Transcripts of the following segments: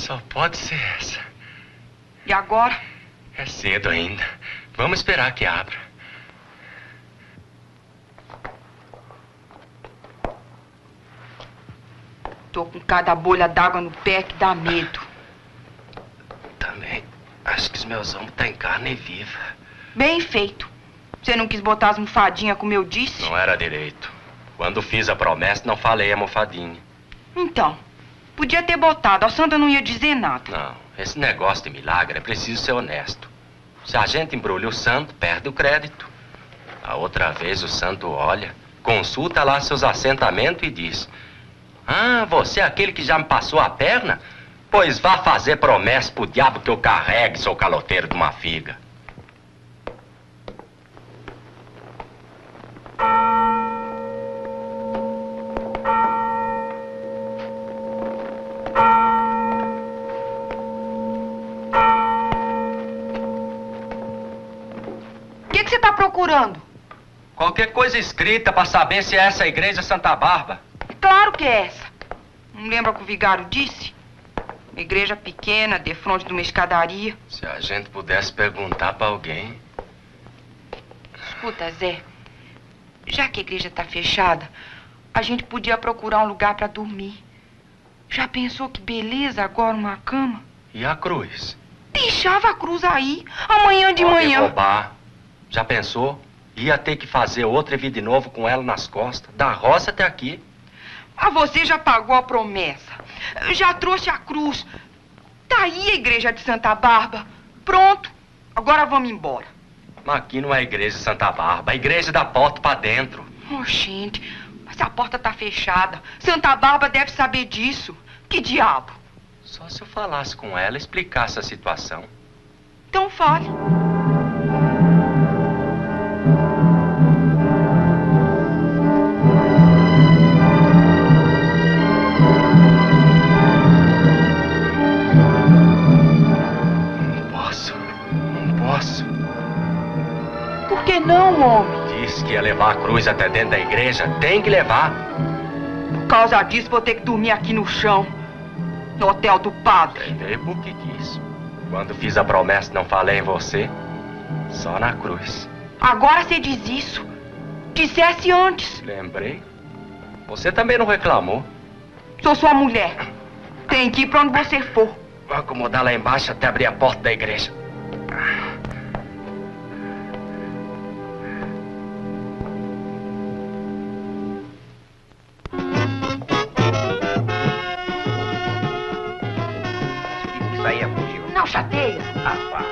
Só pode ser essa. E agora? É cedo ainda. Vamos esperar que abra. Tô com cada bolha d'água no pé que dá medo. Também. Acho que os meus ombros estão em carne viva. Bem feito. Você não quis botar as almofadinhas como eu disse? Não era direito. Quando fiz a promessa, não falei a almofadinha. Então, podia ter botado. A Santa não ia dizer nada. Não, esse negócio de milagre é preciso ser honesto. Se a gente embrulha o santo, perde o crédito. A outra vez o santo olha, consulta lá seus assentamentos e diz: ah, você é aquele que já me passou a perna? Pois vá fazer promessa pro diabo que eu carregue, seu caloteiro de uma figa. O que você tá procurando? Qualquer coisa escrita pra saber se é essa a igreja Santa Bárbara. Claro que é essa. Não lembra o que o vigário disse? Uma igreja pequena, defronte de uma escadaria. Se a gente pudesse perguntar pra alguém. Escuta, Zé. Já que a igreja tá fechada, a gente podia procurar um lugar pra dormir. Já pensou que beleza agora uma cama? E a cruz? Deixava a cruz aí, amanhã de Pode manhã. roubar. Já pensou? Ia ter que fazer outra vida de novo com ela nas costas, da roça até aqui. Mas você já pagou a promessa. Já trouxe a cruz. Tá aí a igreja de Santa Bárbara. Pronto. Agora vamos embora. Mas aqui não é a igreja de Santa Bárbara, é a igreja da porta pra dentro. Oh, gente, mas a porta tá fechada. Santa Bárbara deve saber disso. Que diabo? Só se eu falasse com ela e explicasse a situação. Então fale. Por que não, homem? Disse que ia levar a cruz até dentro da igreja. Tem que levar. Por causa disso, vou ter que dormir aqui no chão. No hotel do padre. Veio porque quis. Quando fiz a promessa, não falei em você. Só na cruz. Agora você diz isso. Dissesse antes. Lembrei. Você também não reclamou. Sou sua mulher. Tem que ir pra onde você for. Vou acomodar lá embaixo até abrir a porta da igreja. Isso aí é fugir. Não chateia. Ah, pá.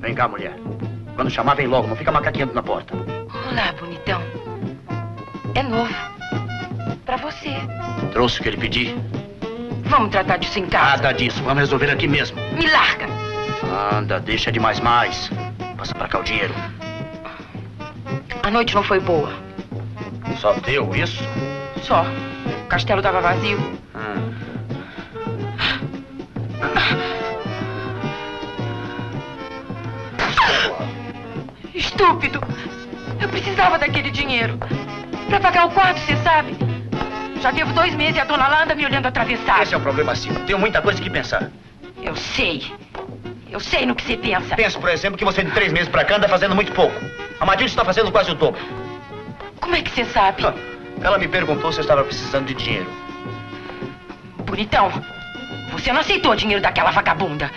Vem cá, mulher. Quando chamar, vem logo. Não fica macaqueando na porta. Olá, bonitão. É novo. Pra você. Trouxe o que ele pediu? Vamos tratar disso em casa. Nada disso. Vamos resolver aqui mesmo. Me larga. Anda, deixa de mais. Passa pra cá o dinheiro. A noite não foi boa. Só deu isso? Só. O castelo tava vazio. Estúpido. Eu precisava daquele dinheiro. Pra pagar o quarto, você sabe. Já devo 2 meses e a dona lá anda me olhando atravessado. Esse é o problema, sim. Tenho muita coisa que pensar. Eu sei. Eu sei no que você pensa. Penso, por exemplo, que você de 3 meses pra cá anda fazendo muito pouco. A Matilde está fazendo quase o dobro. Como é que você sabe? Ela me perguntou se eu estava precisando de dinheiro. Bonitão, você não aceitou o dinheiro daquela vagabunda.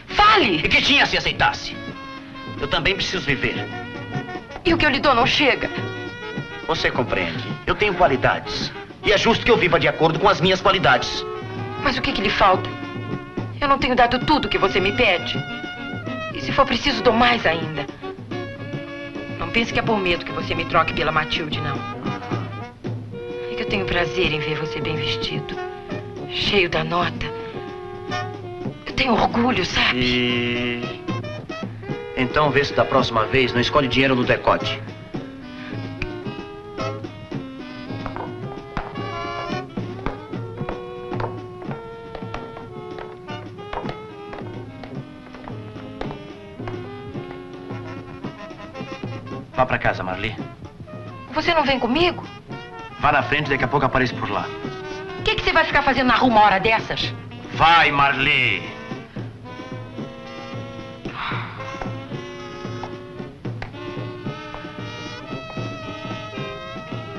Fale! E que tinha se aceitasse? Eu também preciso viver. E o que eu lhe dou não chega? Você compreende. Eu tenho qualidades. E é justo que eu viva de acordo com as minhas qualidades. Mas o que lhe falta? Eu não tenho dado tudo que você me pede. E se for preciso, dou mais ainda. Não pense que é por medo que você me troque pela Matilde, não. É que eu tenho prazer em ver você bem vestido. Cheio da nota. Eu tenho orgulho, sabe? E... então vê se da próxima vez não escolhe dinheiro no decote. Vá pra casa, Marli. Você não vem comigo? Vá na frente, daqui a pouco apareço por lá. O que você vai ficar fazendo na rua uma hora dessas? Vai, Marli!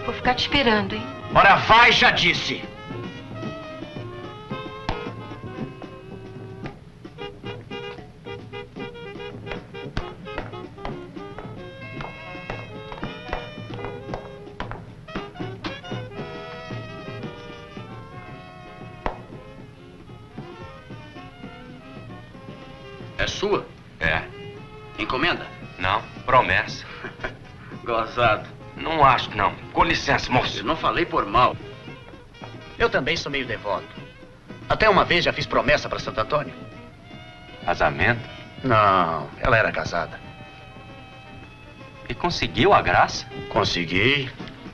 Vou ficar te esperando, hein? Ora, vai, já disse! É sua? É. Encomenda? Não, promessa. Gozado. Não acho, não. Com licença, moço. Eu não falei por mal. Eu também sou meio devoto. Até uma vez já fiz promessa para Santo Antônio. Casamento? Não, ela era casada. E conseguiu a graça? Consegui.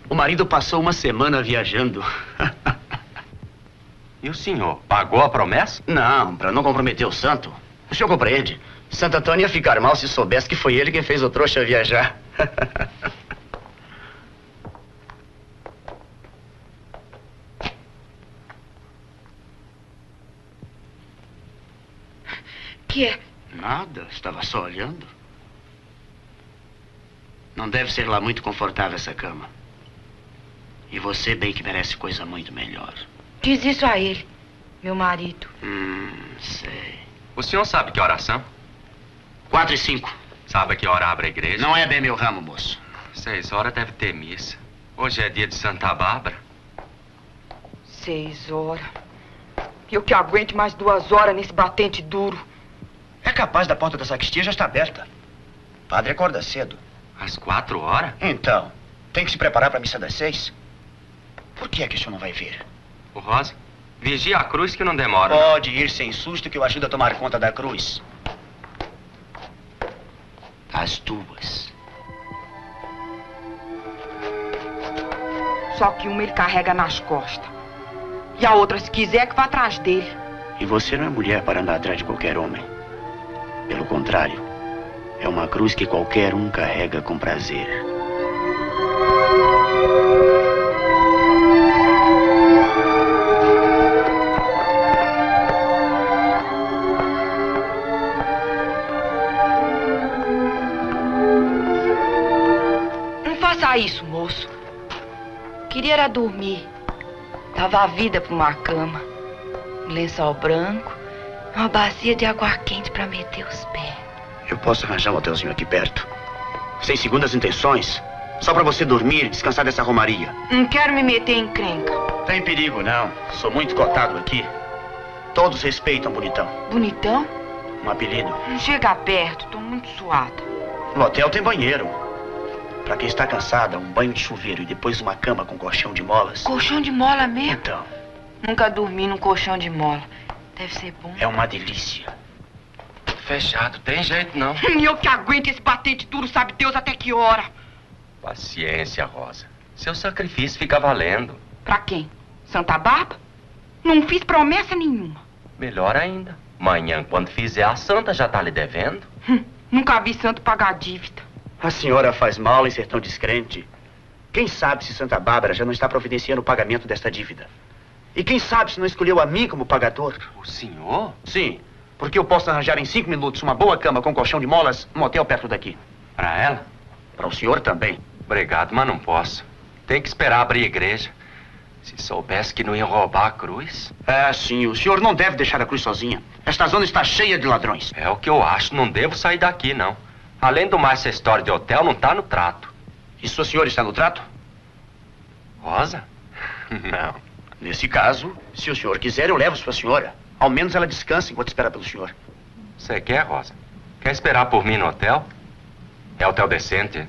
O marido passou uma semana viajando. E o senhor, pagou a promessa? Não, para não comprometer o santo. O senhor compreende? Santo Antônio ia ficar mal se soubesse que foi ele quem fez o trouxa viajar. Que é? Nada, estava só olhando. Não deve ser lá muito confortável essa cama. E você bem que merece coisa muito melhor. Diz isso a ele, meu marido. Sei. O senhor sabe que oração? 4 e 5. Sabe que hora abre a igreja? Não é bem meu ramo, moço. 6 horas deve ter missa. Hoje é dia de Santa Bárbara. 6 horas. Eu que aguente mais 2 horas nesse batente duro. É capaz da porta da sacristia já está aberta. O padre acorda cedo. Às 4 horas? Então, tem que se preparar para a missa das 6. Por que é que o senhor não vai vir? Ô, Rosa, vigia a cruz que não demora. não. Pode ir sem susto que eu ajudo a tomar conta da cruz. As 2. Só que uma ele carrega nas costas. E a outra, se quiser, que vá atrás dele. E você não é mulher para andar atrás de qualquer homem. Pelo contrário, é uma cruz que qualquer um carrega com prazer. Não faça isso, moço. Queria era dormir. Dava a vida pra uma cama. Um lençol branco. Uma bacia de água quente pra meter os pés. Eu posso arranjar um hotelzinho aqui perto. Sem segundas intenções. Só para você dormir e descansar dessa romaria. Não quero me meter em encrenca. Tem perigo, não. Sou muito cotado aqui. Todos respeitam Bonitão. Bonitão? Um apelido. Não chega perto, tô muito suada. No hotel tem banheiro. Para quem está cansada, um banho de chuveiro e depois uma cama com colchão de molas. Colchão de mola mesmo? Então, Nunca dormi num colchão de mola. Deve ser bom. é uma delícia. Fechado, tem jeito não. E eu que aguento esse batente duro, sabe Deus até que hora. Paciência, Rosa. Seu sacrifício fica valendo. Pra quem? Santa Bárbara? Não fiz promessa nenhuma. Melhor ainda. Amanhã, quando fizer a santa, já tá lhe devendo. Nunca vi santo pagar dívida. A senhora faz mal em ser tão descrente. Quem sabe se Santa Bárbara já não está providenciando o pagamento desta dívida? E quem sabe se não escolheu a mim como pagador? O senhor? Sim, porque eu posso arranjar em 5 minutos uma boa cama com colchão de molas num hotel perto daqui. Pra ela? Para o senhor também. Obrigado, mas não posso. Tem que esperar abrir a igreja. Se soubesse que não ia roubar a cruz. É, sim, o senhor não deve deixar a cruz sozinha. Esta zona está cheia de ladrões. É o que eu acho. Não devo sair daqui, não. Além do mais, essa história de hotel não tá no trato. E sua senhora está no trato? Rosa? Não. Nesse caso, se o senhor quiser, eu levo sua senhora. Ao menos ela descansa enquanto espera pelo senhor. Você quer, Rosa? Quer esperar por mim no hotel? É hotel decente.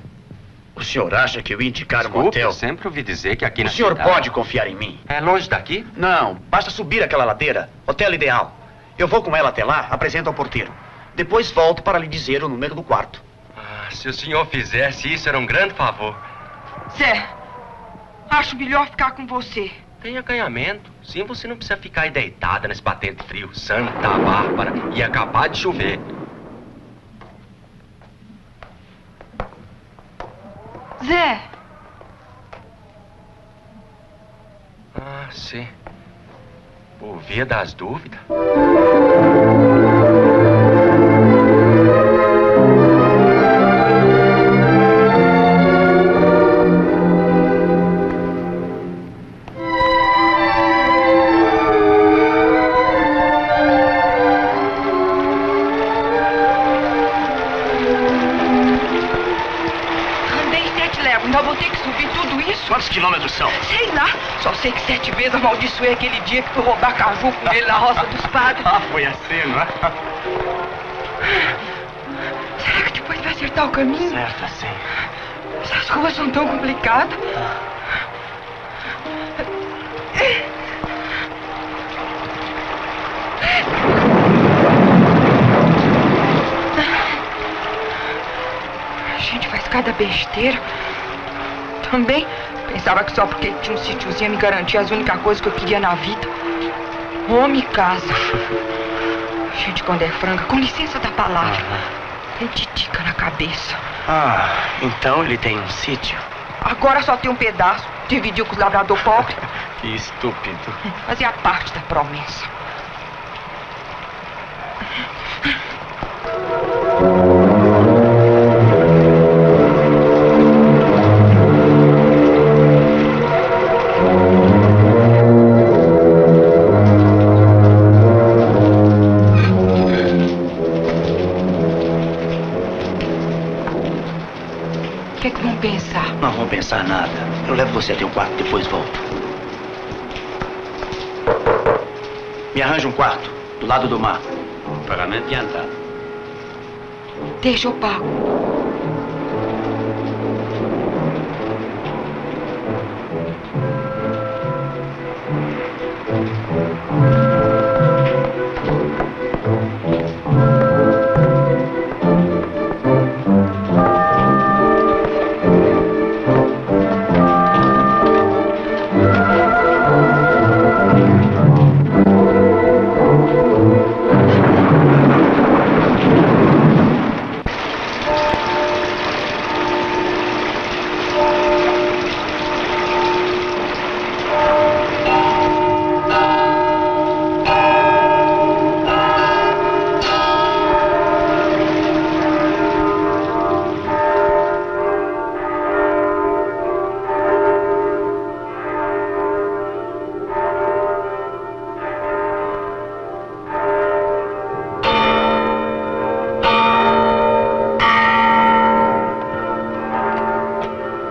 O senhor acha que eu ia indicar um Desculpe, hotel? eu sempre ouvi dizer que aqui O na senhor cidade... pode confiar em mim. É longe daqui? Não, basta subir aquela ladeira. Hotel ideal. Eu vou com ela até lá, apresento ao porteiro. Depois volto para lhe dizer o número do quarto. Ah, se o senhor fizesse isso, era um grande favor. Zé, acho melhor ficar com você. Tem acanhamento. Sim, você não precisa ficar aí deitada nesse batente frio. Santa Bárbara. Ia acabar de chover. Zé. Ah, sim. Por via das dúvidas. Ainda vou ter que subir tudo isso? Quantos quilômetros são? Sei lá. Só sei que 7 vezes amaldiçoei aquele dia que fui roubar caju com ele na roça dos padres. Ah, foi assim, não é? Será que depois vai acertar o caminho? Certo, assim. Essas ruas são tão complicadas. A gente faz cada besteira. Também pensava que só porque tinha um sítiozinho me garantia as únicas coisas que eu queria na vida. Homem e casa. Gente, quando é franga, com licença da palavra, tem titica na cabeça. Ah, então ele tem um sítio? Agora só tem um pedaço. Dividiu com os lavrador pobres. Que estúpido. Fazia parte da promessa. O que é que vão pensar? Não vão pensar nada. Eu levo você até o quarto, depois volto. Me arranja um quarto, do lado do mar. Pagamento adiantado. Deixa eu pago.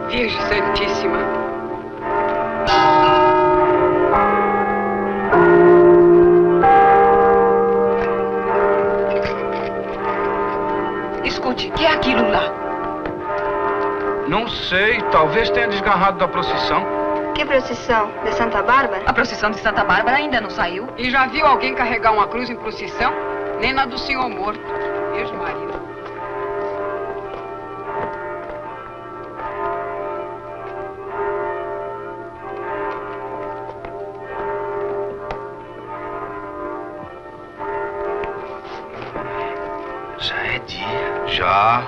Virgem Santíssima. Escute, o que é aquilo lá? Não sei, talvez tenha desgarrado da procissão. Que procissão? De Santa Bárbara? A procissão de Santa Bárbara ainda não saiu. E já viu alguém carregar uma cruz em procissão? Nem na do Senhor morto. Deus Maria. Já é dia. Já.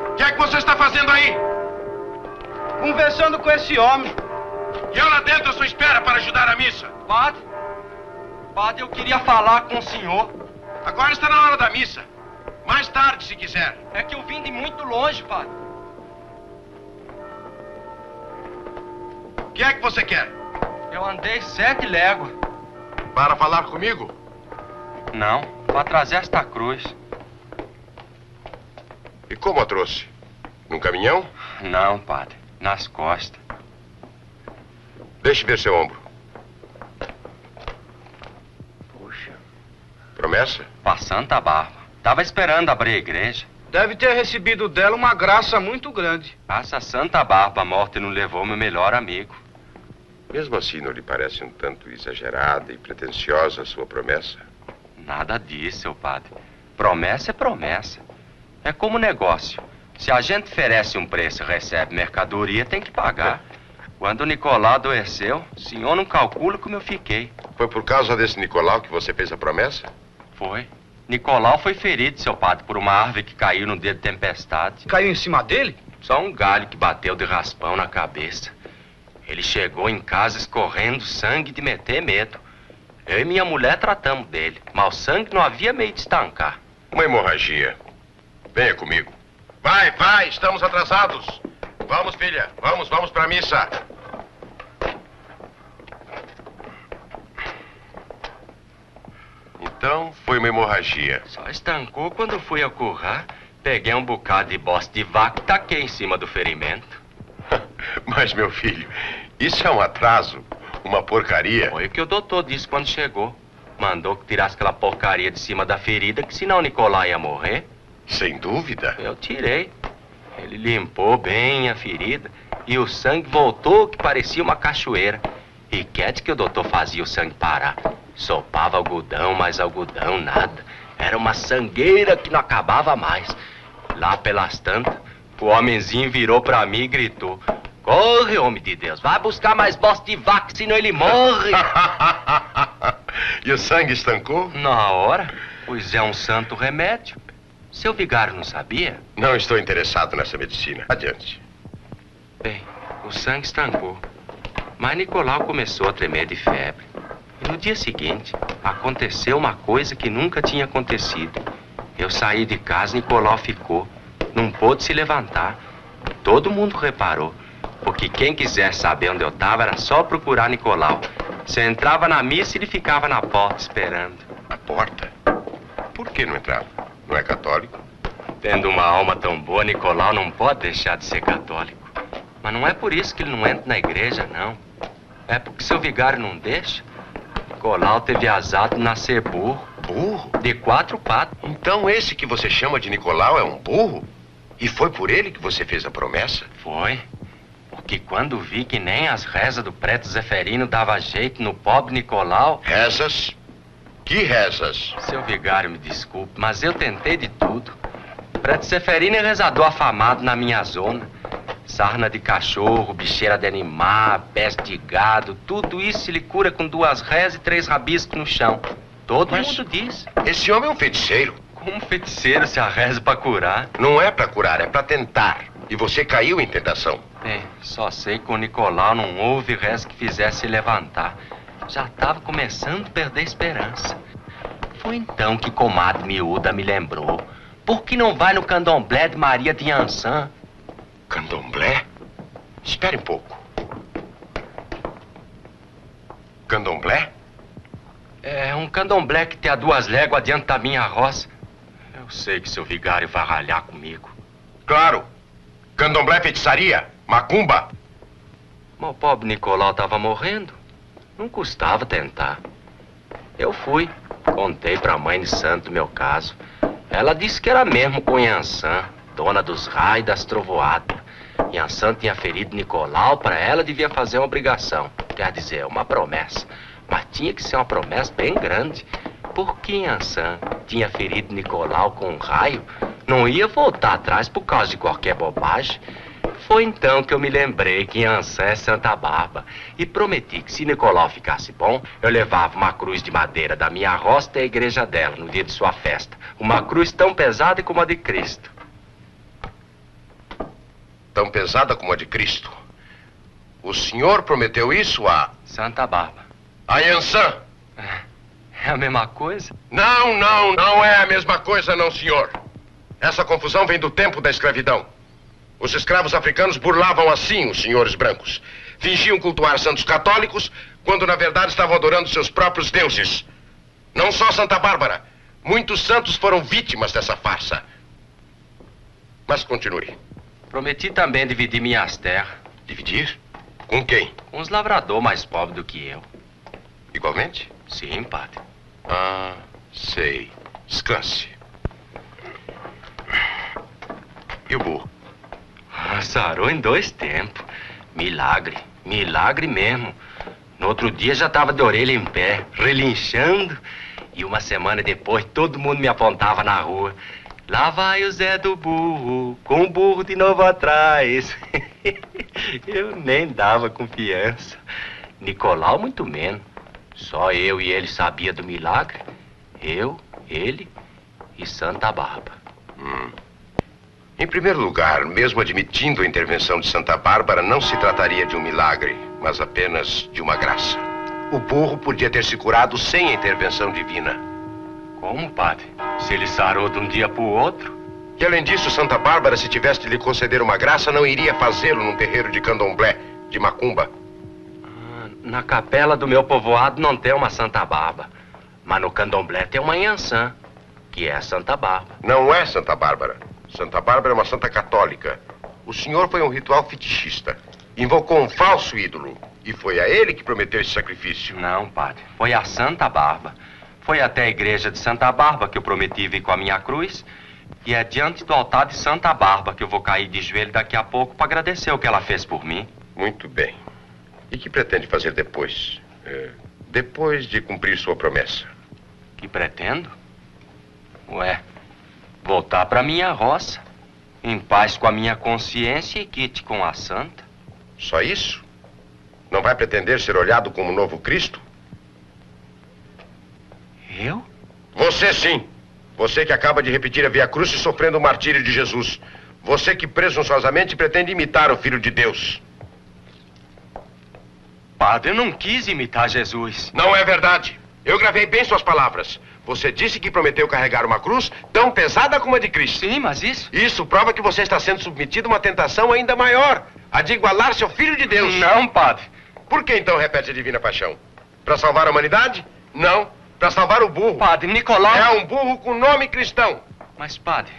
O que é que você está fazendo aí? Conversando com esse homem. E eu lá dentro à sua espera para ajudar a missa. Padre, eu queria falar com o senhor. Agora está na hora da missa. Mais tarde, se quiser. É que eu vim de muito longe, padre. O que é que você quer? Eu andei 7 léguas. Para falar comigo? Não, para trazer esta cruz. E como a trouxe? Num caminhão? Não, padre, nas costas. Deixe ver seu ombro. Puxa. Promessa? Para Santa Bárbara. Tava esperando abrir a igreja. Deve ter recebido dela uma graça muito grande. Essa Santa Bárbara morta não levou meu melhor amigo. Mesmo assim, não lhe parece um tanto exagerada e pretensiosa a sua promessa? Nada disso, seu padre. Promessa é promessa. É como negócio. Se a gente oferece um preço e recebe mercadoria, tem que pagar. Quando o Nicolau adoeceu, o senhor não calcula como eu fiquei. Foi por causa desse Nicolau que você fez a promessa? Foi. Nicolau foi ferido, seu padre, por uma árvore que caiu no dia de tempestade. Caiu em cima dele? Só um galho que bateu de raspão na cabeça. Ele chegou em casa escorrendo sangue de meter medo. Eu e minha mulher tratamos dele, mas o sangue não havia meio de estancar. Uma hemorragia. Venha comigo. Vai, vai, estamos atrasados. Vamos, filha, vamos pra missa. Então, foi uma hemorragia. Só estancou quando fui ao currar, peguei um bocado de bosta de vaca e taquei em cima do ferimento. Mas, meu filho, isso é um atraso, uma porcaria. Foi o que o doutor disse quando chegou. Mandou que tirasse aquela porcaria de cima da ferida, que senão o Nicolau ia morrer. Sem dúvida. Eu tirei. Ele limpou bem a ferida e o sangue voltou que parecia uma cachoeira. E quer que o doutor fazia o sangue parar. Sopava algodão, mas algodão nada. Era uma sangueira que não acabava mais. Lá pelas tantas, o homenzinho virou pra mim e gritou: corre, homem de Deus, vai buscar mais bosta de vaca, senão ele morre. E o sangue estancou? Na hora, pois é um santo remédio. Seu vigário não sabia? Não estou interessado nessa medicina. Adiante. Bem, o sangue estancou. Mas Nicolau começou a tremer de febre. E no dia seguinte, aconteceu uma coisa que nunca tinha acontecido. Eu saí de casa, Nicolau ficou. Não pôde se levantar. Todo mundo reparou. Porque quem quisesse saber onde eu estava era só procurar Nicolau. Você entrava na missa e ele ficava na porta esperando. Na porta? Por que não entrava? Não é católico? Tendo uma alma tão boa, Nicolau não pode deixar de ser católico. Mas não é por isso que ele não entra na igreja, não. É porque seu vigário não deixa. Nicolau teve azar de nascer burro. Burro? De 4 patas. Então esse que você chama de Nicolau é um burro? E foi por ele que você fez a promessa? Foi. Porque quando vi que nem as rezas do preto Zeferino dava jeito no pobre Nicolau... Rezas? Que rezas? Seu vigário, me desculpe, mas eu tentei de tudo. Preto Zeferino é rezador afamado na minha zona. Sarna de cachorro, bicheira de animal, peste de gado, tudo isso ele cura com 2 rezas e 3 rabiscos no chão. Todo mundo diz. Esse homem é um feiticeiro. Como feiticeiro se arreza pra curar? Não é pra curar, é pra tentar. E você caiu em tentação. Bem, só sei que o Nicolau não houve reza que fizesse ele levantar. Já estava começando a perder a esperança. Foi então que comadre miúda me lembrou. Por que não vai no candomblé de Maria de Ançã? Candomblé? Espere um pouco. Candomblé? É um candomblé que tem a 2 léguas adiante da minha roça. Eu sei que seu vigário vai ralhar comigo. Claro. Candomblé, feitiçaria, macumba. Mas o pobre Nicolau estava morrendo. Não custava tentar. Eu fui. Contei pra mãe de santo o meu caso. Ela disse que era mesmo com Yansan, dona dos raios e das trovoadas. Yansan tinha ferido Nicolau, para ela devia fazer uma obrigação. Quer dizer, uma promessa. Mas tinha que ser uma promessa bem grande. Porque Yansan tinha ferido Nicolau com um raio, não ia voltar atrás por causa de qualquer bobagem. Foi então que eu me lembrei que Yansan é Santa Bárbara e prometi que se Nicolau ficasse bom, eu levava uma cruz de madeira da minha roça até a igreja dela no dia de sua festa. Uma cruz tão pesada como a de Cristo. Tão pesada como a de Cristo? O senhor prometeu isso a... Santa Bárbara. A Yansan? É a mesma coisa? Não é a mesma coisa, não, senhor. Essa confusão vem do tempo da escravidão. Os escravos africanos burlavam assim os senhores brancos. Fingiam cultuar santos católicos, quando na verdade estavam adorando seus próprios deuses. Não só Santa Bárbara. Muitos santos foram vítimas dessa farsa. Mas continue. Prometi também dividir minhas terras. Dividir? Com quem? Com os lavradores mais pobres do que eu. Igualmente? Sim, padre. Ah, sei. Descanse. E o burro? Sarou em 2 tempos. Milagre. Milagre mesmo. No outro dia já estava de orelha em pé, relinchando. E uma semana depois, todo mundo me apontava na rua. Lá vai o Zé do burro, com o burro de novo atrás. Eu nem dava confiança. Nicolau, muito menos. Só eu e ele sabia do milagre. Eu, ele e Santa Bárbara. Em primeiro lugar, mesmo admitindo a intervenção de Santa Bárbara, não se trataria de um milagre, mas apenas de uma graça. O burro podia ter se curado sem a intervenção divina. Como, padre? Se ele sarou de um dia para o outro? E além disso, Santa Bárbara, se tivesse de lhe conceder uma graça, não iria fazê-lo num terreiro de candomblé, de macumba. Na capela do meu povoado não tem uma Santa Bárbara, mas no candomblé tem uma Iansã, que é a Santa Bárbara. Não é Santa Bárbara. Santa Bárbara é uma santa católica. O senhor foi um ritual fetichista. Invocou um falso ídolo. E foi a ele que prometeu esse sacrifício. Não, padre. Foi a Santa Bárbara. Foi até a igreja de Santa Bárbara que eu prometi vir com a minha cruz. E é diante do altar de Santa Bárbara que eu vou cair de joelho daqui a pouco para agradecer o que ela fez por mim. Muito bem. E que pretende fazer depois? Depois de cumprir sua promessa? Que pretendo? Ué, voltar para minha roça, em paz com a minha consciência e quite com a santa. Só isso? Não vai pretender ser olhado como novo Cristo? Eu? Você sim. Você que acaba de repetir a Via Crucis sofrendo o martírio de Jesus. Você que presunçosamente pretende imitar o Filho de Deus. Padre, eu não quis imitar Jesus. Não é verdade. Eu gravei bem suas palavras. Você disse que prometeu carregar uma cruz tão pesada como a de Cristo. Sim, mas isso... Isso prova que você está sendo submetido a uma tentação ainda maior. A de igualar-se ao Filho de Deus. Não, padre. Por que então repete a divina paixão? Para salvar a humanidade? Não. Para salvar o burro. Padre, Nicolau... É um burro com nome cristão. Mas, padre,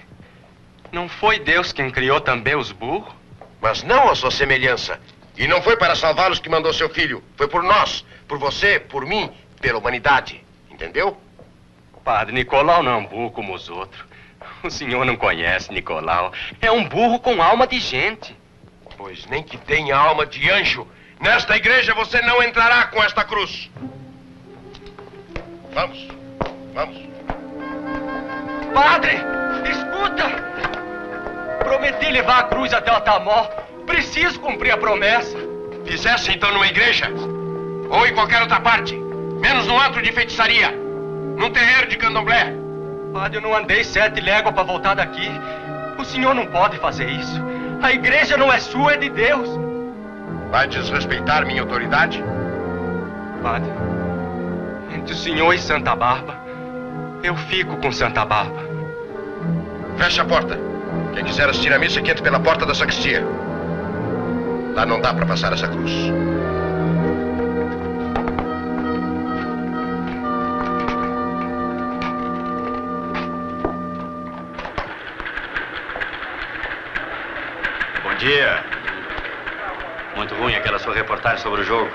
não foi Deus quem criou também os burros? Mas não a sua semelhança. E não foi para salvá-los que mandou seu filho. Foi por nós, por você, por mim, pela humanidade. Entendeu? Padre, Nicolau não é um burro como os outros. O senhor não conhece Nicolau. É um burro com alma de gente. Pois nem que tenha alma de anjo. Nesta igreja você não entrará com esta cruz. Vamos, vamos. Padre, escuta! Prometi levar a cruz até o Tamó. Preciso cumprir a promessa. Fizesse então numa igreja. Ou em qualquer outra parte. Menos num antro de feitiçaria. Num terreiro de candomblé. Padre, eu não andei 7 léguas para voltar daqui. O senhor não pode fazer isso. A igreja não é sua, é de Deus. Vai desrespeitar minha autoridade? Padre, entre o senhor e Santa Bárbara, eu fico com Santa Bárbara. Feche a porta. Quem quiser assistir a missa, que entre pela porta da sacristia. Lá não dá para passar essa cruz. Bom dia. Muito ruim aquela sua reportagem sobre o jogo.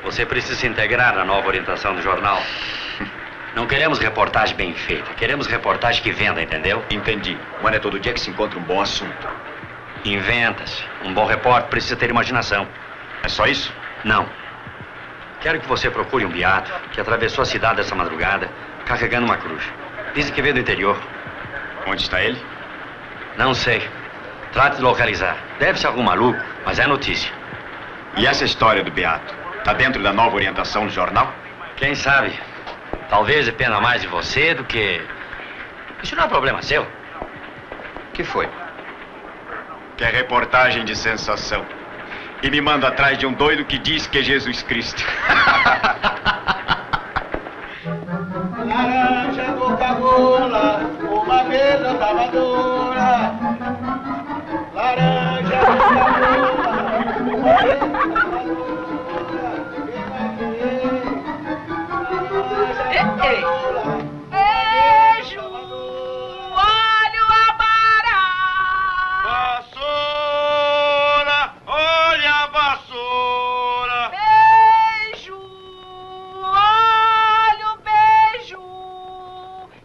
Você precisa se integrar na nova orientação do jornal. Não queremos reportagem bem feita. Queremos reportagem que venda, entendeu? Entendi. Mas não é todo dia que se encontra um bom assunto. Inventa-se. Um bom repórter precisa ter imaginação. É só isso? Não. Quero que você procure um beato que atravessou a cidade essa madrugada carregando uma cruz. Dizem que veio do interior. Onde está ele? Não sei. Trate de localizar. Deve ser algum maluco, mas é notícia. E essa história do beato? Está dentro da nova orientação do jornal? Quem sabe? Talvez dependa mais de você do que... Isso não é problema seu. O que foi? Quer reportagem de sensação. E me manda atrás de um doido que diz que é Jesus Cristo. Laranja Coca-Cola, uma mesa salvadora. Laranja Coca-Cola, uma mesa salvadora. Beijo! Olha o abará! Vassoura, olha a vassoura. Beijo! Olha o beijo!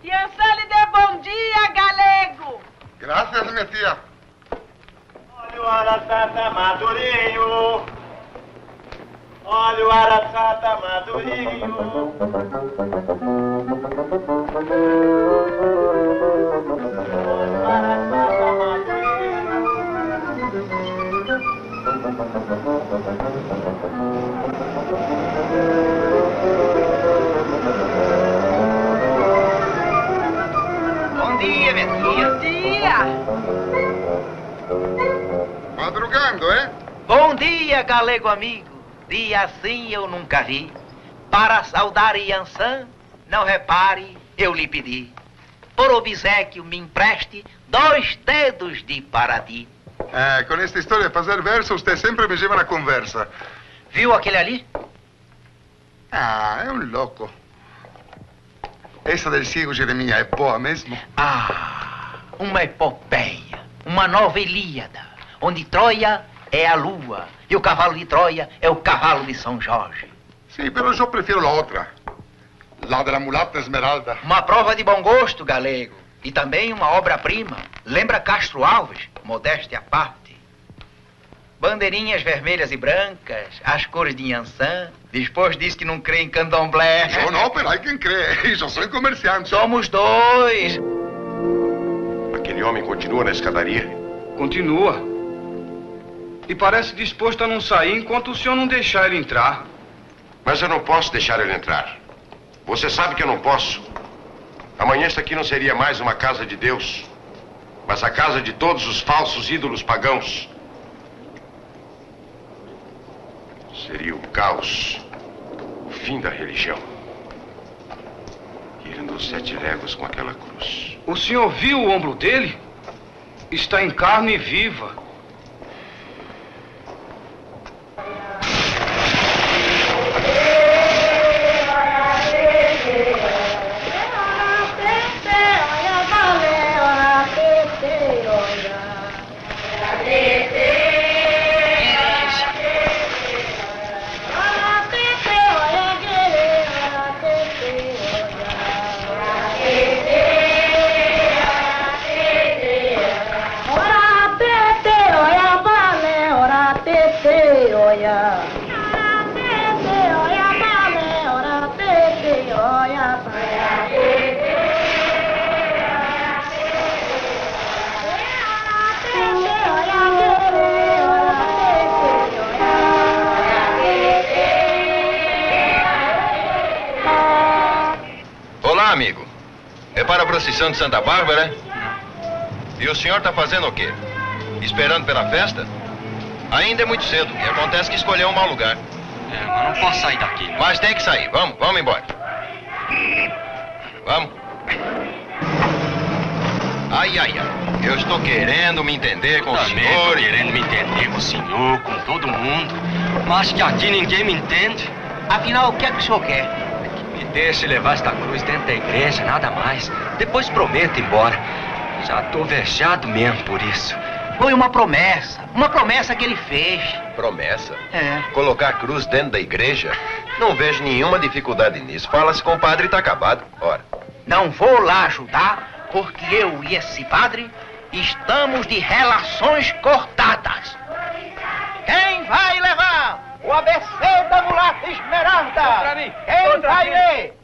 Iansã lhe dê bom dia, galego! Graças, minha tia. Olha o araçata madurinho. Olha o araçata madurinho. Olha o araçata madurinho. jogando, é? Bom dia, galego amigo. Dia assim eu nunca vi. Para saudar Iansã, não repare, eu lhe pedi. Por obséquio me empreste 2 dedos de Paraty. Com esta história de fazer verso, você sempre me leva na conversa. Viu aquele ali? Ah, é um louco. Essa del Ciego Jeremias é boa mesmo? Ah, uma epopeia, uma nova Ilíada, onde Troia é a lua e o cavalo de Troia é o cavalo de São Jorge. Sim, mas eu prefiro a outra. La de la mulata Esmeralda. Uma prova de bom gosto, galego. E também uma obra-prima. Lembra Castro Alves, modéstia à parte. Bandeirinhas vermelhas e brancas, as cores de Iansã. Depois diz que não crê em candomblé. Eu não, pero há quem crê. Eu sou comerciante. Somos 2. Aquele homem continua na escadaria? Continua. E parece disposto a não sair enquanto o senhor não deixar ele entrar. Mas eu não posso deixar ele entrar. Você sabe que eu não posso. Amanhã esta aqui não seria mais uma casa de Deus, mas a casa de todos os falsos ídolos pagãos. Seria o caos, o fim da religião. E ele andou 7 léguas com aquela cruz. O senhor viu o ombro dele? Está em carne viva. Olá, amigo. É para a procissão de Santa Bárbara? E o senhor está fazendo o quê? Esperando pela festa? Ainda é muito cedo e acontece que escolheu um mau lugar. Mas não posso sair daqui. Não. Mas tem que sair. Vamos embora. Vamos. Ai. Eu estou querendo me entender com o senhor. Estou querendo me entender com o senhor, com todo mundo. Mas que aqui ninguém me entende. Afinal, o que é que o senhor quer? Me deixe levar esta cruz dentro da igreja, nada mais. Depois prometo ir embora. Já estou vexado mesmo por isso. Foi uma promessa que ele fez. Promessa? É. Colocar a cruz dentro da igreja? Não vejo nenhuma dificuldade nisso. Fala-se com o padre e está acabado. Ora. Não vou lá ajudar, porque eu e esse padre estamos de relações cortadas. Quem vai levar o ABC da mulata Esmeralda? Quem vai ler?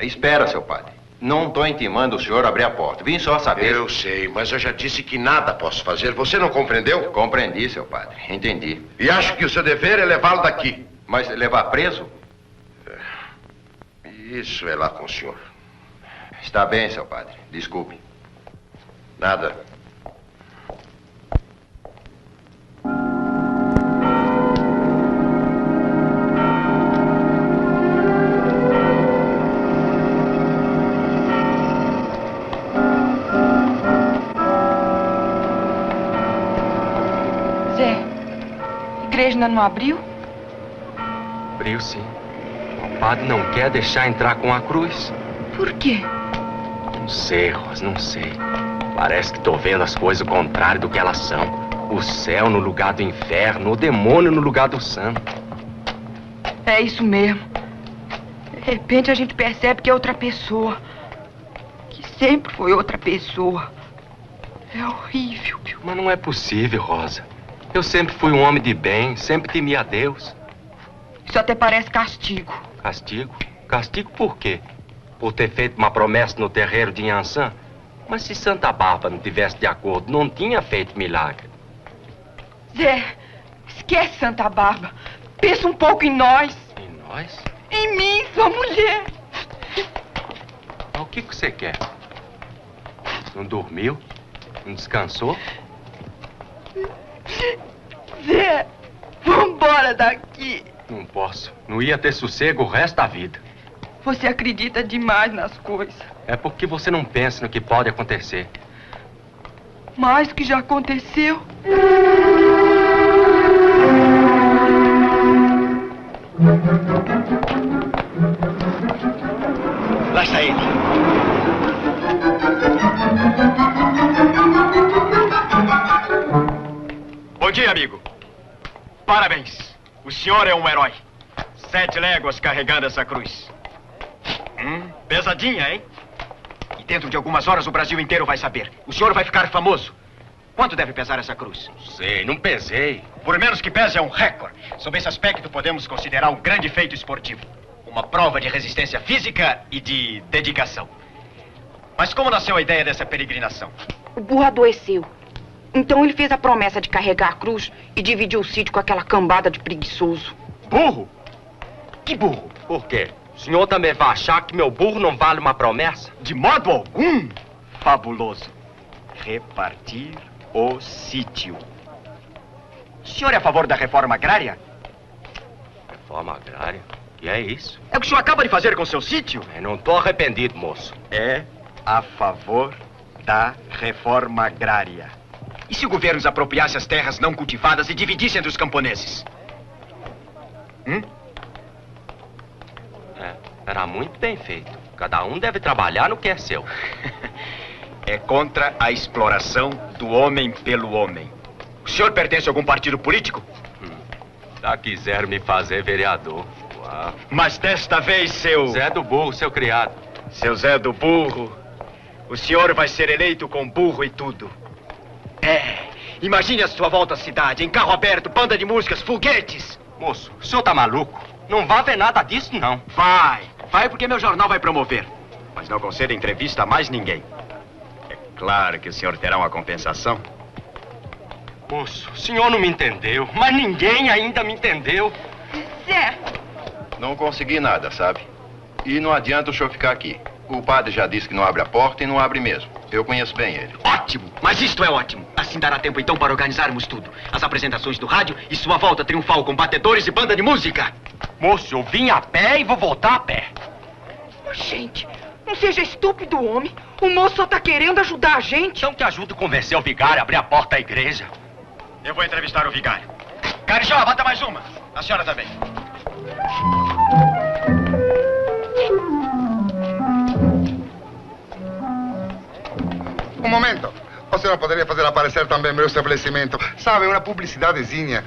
Espera, seu padre. Não estou intimando o senhor a abrir a porta. Vim só saber... Eu sei, mas eu já disse que nada posso fazer. Você não compreendeu? Compreendi, seu padre. Entendi. E acho que o seu dever é levá-lo daqui. Mas levar preso? Isso é lá com o senhor. Está bem, seu padre. Desculpe. Nada. igreja ainda não abriu? Abriu, sim. O padre não quer deixar entrar com a cruz. Por quê? Não sei, Rosa, não sei. Parece que tô vendo as coisas o contrário do que elas são. O céu no lugar do inferno, o demônio no lugar do santo. É isso mesmo. De repente a gente percebe que é outra pessoa. Que sempre foi outra pessoa. É horrível. Mas não é possível, Rosa. Eu sempre fui um homem de bem, sempre temi a Deus. Isso até parece castigo. Castigo? Castigo por quê? Por ter feito uma promessa no terreiro de Inhansã? Mas se Santa Bárbara não tivesse de acordo, não tinha feito milagre. Zé, esquece Santa Bárbara. Pensa um pouco em nós. Em nós? Em mim, sua mulher. Mas o que você quer? Não dormiu? Não descansou? Zé, vambora daqui. Não posso. Não ia ter sossego o resto da vida. Você acredita demais nas coisas. É porque você não pensa no que pode acontecer. Mais do que já aconteceu. Lá está ele. Bom dia, amigo. Parabéns. O senhor é um herói. 7 léguas carregando essa cruz. Pesadinha, hein? E dentro de algumas horas o Brasil inteiro vai saber. O senhor vai ficar famoso. Quanto deve pesar essa cruz? Não sei, não pesei. Por menos que pese, é um recorde. Sob esse aspecto, podemos considerar um grande feito esportivo. Uma prova de resistência física e de dedicação. Mas como nasceu a ideia dessa peregrinação? O burro adoeceu. Então ele fez a promessa de carregar a cruz e dividir o sítio com aquela cambada de preguiçoso. Burro? Que burro? Por quê? O senhor também vai achar que meu burro não vale uma promessa? De modo algum. Fabuloso. Repartir o sítio. O senhor é a favor da reforma agrária? Reforma agrária? Que é isso? É o que o senhor acaba de fazer com seu sítio? Eu não tô arrependido, moço. É a favor da reforma agrária. E se o governo desapropriasse as terras não cultivadas e dividisse entre os camponeses? Era muito bem feito. Cada um deve trabalhar no que é seu. É contra a exploração do homem pelo homem. O senhor pertence a algum partido político? Já quiser me fazer vereador. Uau. Mas desta vez, seu... Zé do Burro, seu criado. Seu Zé do Burro. O senhor vai ser eleito com burro e tudo. Imagine a sua volta à cidade, em carro aberto, banda de músicas, foguetes. Moço, o senhor tá maluco? Não vai ver nada disso, não. Vai porque meu jornal vai promover. Mas não conceda entrevista a mais ninguém. É claro que o senhor terá uma compensação. Moço, o senhor não me entendeu, mas ninguém ainda me entendeu. Zé! Não consegui nada, sabe? E não adianta o senhor ficar aqui. O padre já disse que não abre a porta e não abre mesmo. Eu conheço bem ele. Ótimo! Mas isto é ótimo. Assim dará tempo então para organizarmos tudo. As apresentações do rádio e sua volta triunfal com batedores e banda de música. Moço, eu vim a pé e vou voltar a pé. Gente, não seja estúpido, homem. O moço só tá querendo ajudar a gente. Então que ajude a convencer o vigário a abrir a porta da igreja. Eu vou entrevistar o vigário. Carijó, bota mais uma. A senhora também. Um momento. Você não poderia fazer aparecer também meu estabelecimento? Sabe, uma publicidadezinha.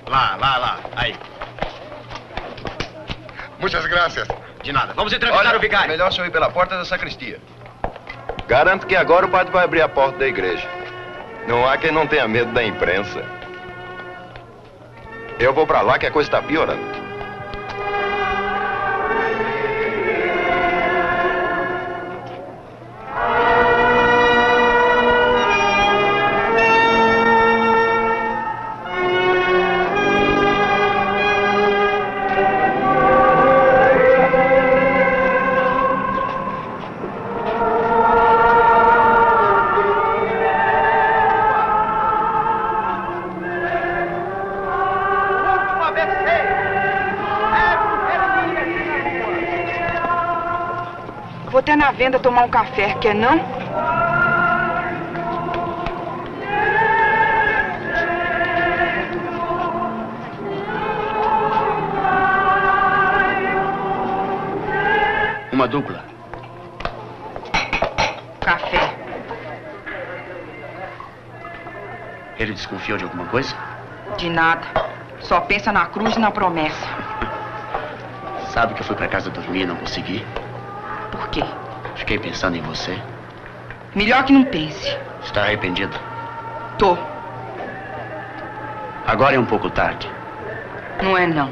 Lá. Aí. Muitas graças. De nada. Vamos entrevistar o vigário. Melhor o senhor ir pela porta da sacristia. Garanto que agora o padre vai abrir a porta da igreja. Não há quem não tenha medo da imprensa. Eu vou pra lá que a coisa está piorando. Vou até na venda tomar um café, quer não? Uma dupla. Café. Ele desconfiou de alguma coisa? De nada. Só pensa na cruz e na promessa. Sabe que eu fui pra casa dormir e não consegui? Por quê? Fiquei pensando em você. Melhor que não pense. Está arrependido? Tô. Agora é um pouco tarde. Não é, não.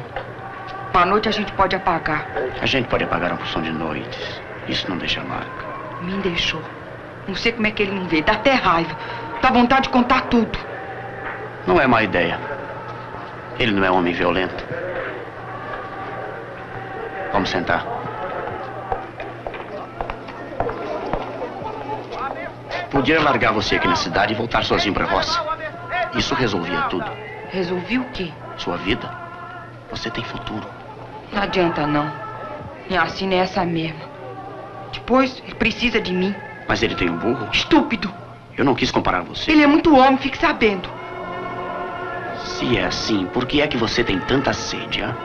Uma noite a gente pode apagar. A gente pode apagar uma porção de noites. Isso não deixa marca. Me deixou. Não sei como é que ele não vê. Dá até raiva. Dá vontade de contar tudo. Não é má ideia. Ele não é um homem violento. Vamos sentar. Podia largar você aqui na cidade e voltar sozinho pra roça. Isso resolvia tudo. Resolvi o quê? Sua vida. Você tem futuro. Não adianta, não. Minha sina é essa mesmo. Depois, ele precisa de mim. Mas ele tem um burro? Estúpido. Eu não quis comparar você. Ele é muito homem, fique sabendo. Se é assim, por que é que você tem tanta sede, hein?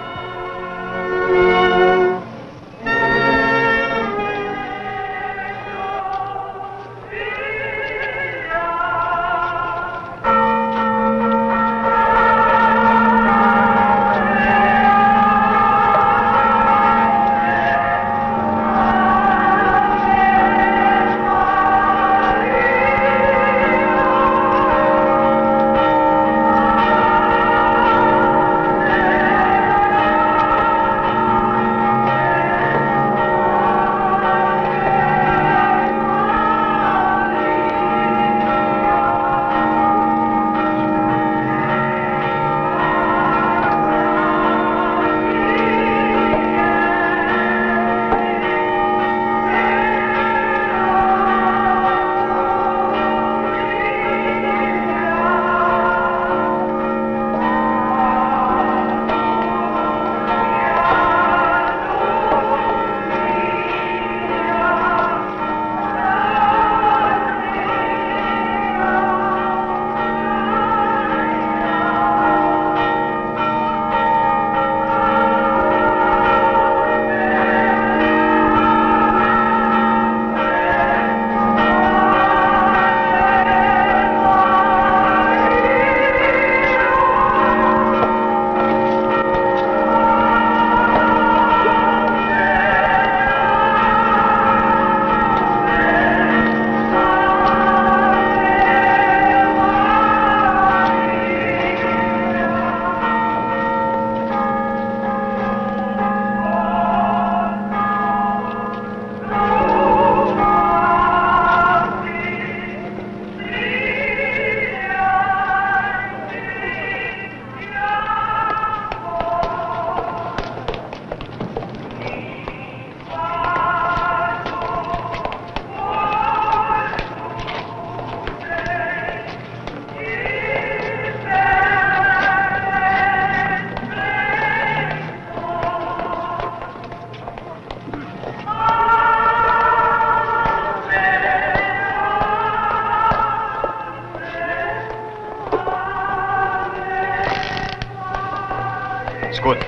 Escuta,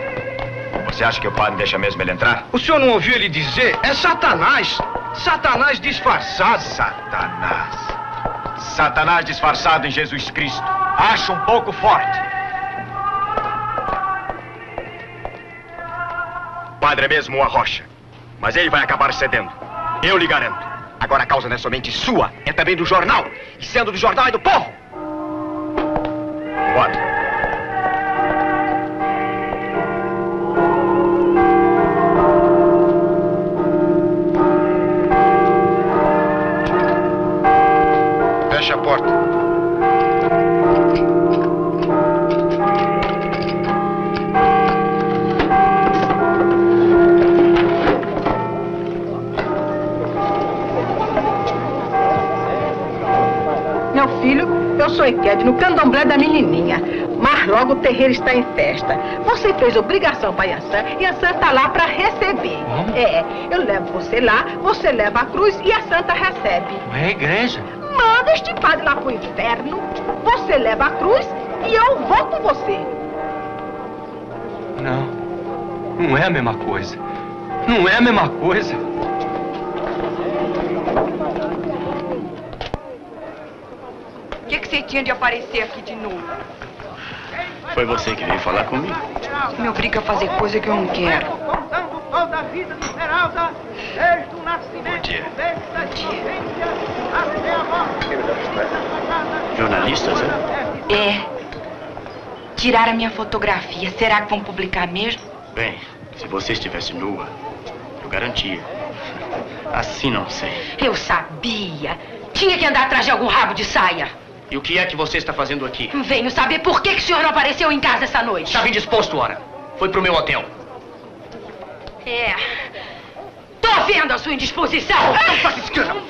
você acha que o padre deixa mesmo ele entrar? O senhor não ouviu ele dizer? É Satanás. Satanás disfarçado. Satanás. Satanás disfarçado em Jesus Cristo. Acho um pouco forte. O padre é mesmo uma rocha. Mas ele vai acabar cedendo. Eu lhe garanto. Agora a causa não é somente sua, é também do jornal. E sendo do jornal é do povo. Bota. Feche a porta. Meu filho, eu sou Equede no candomblé da menininha. Mas logo o terreiro está em festa. Você fez obrigação para Iansã e Iansã está lá para receber. É, eu levo você lá, você leva a cruz e a santa recebe. É a igreja. Manda este padre lá pro inferno. Você leva a cruz e eu vou com você. Não é a mesma coisa. Não é a mesma coisa. O que você tinha de aparecer aqui de novo? Foi você que veio falar comigo? Me obriga a fazer coisa que eu não quero. Toda a vida de Esmeralda, desde o nascimento. Bom dia. Até a morte. Jornalistas, né? É. Tiraram a minha fotografia. Será que vão publicar mesmo? Bem, se você estivesse nua, eu garantia. Assim não sei. Eu sabia. Tinha que andar atrás de algum rabo de saia. E o que é que você está fazendo aqui? Venho saber por que o senhor não apareceu em casa essa noite. Estava indisposto, ora. Foi pro meu hotel. É. Tô vendo a sua indisposição.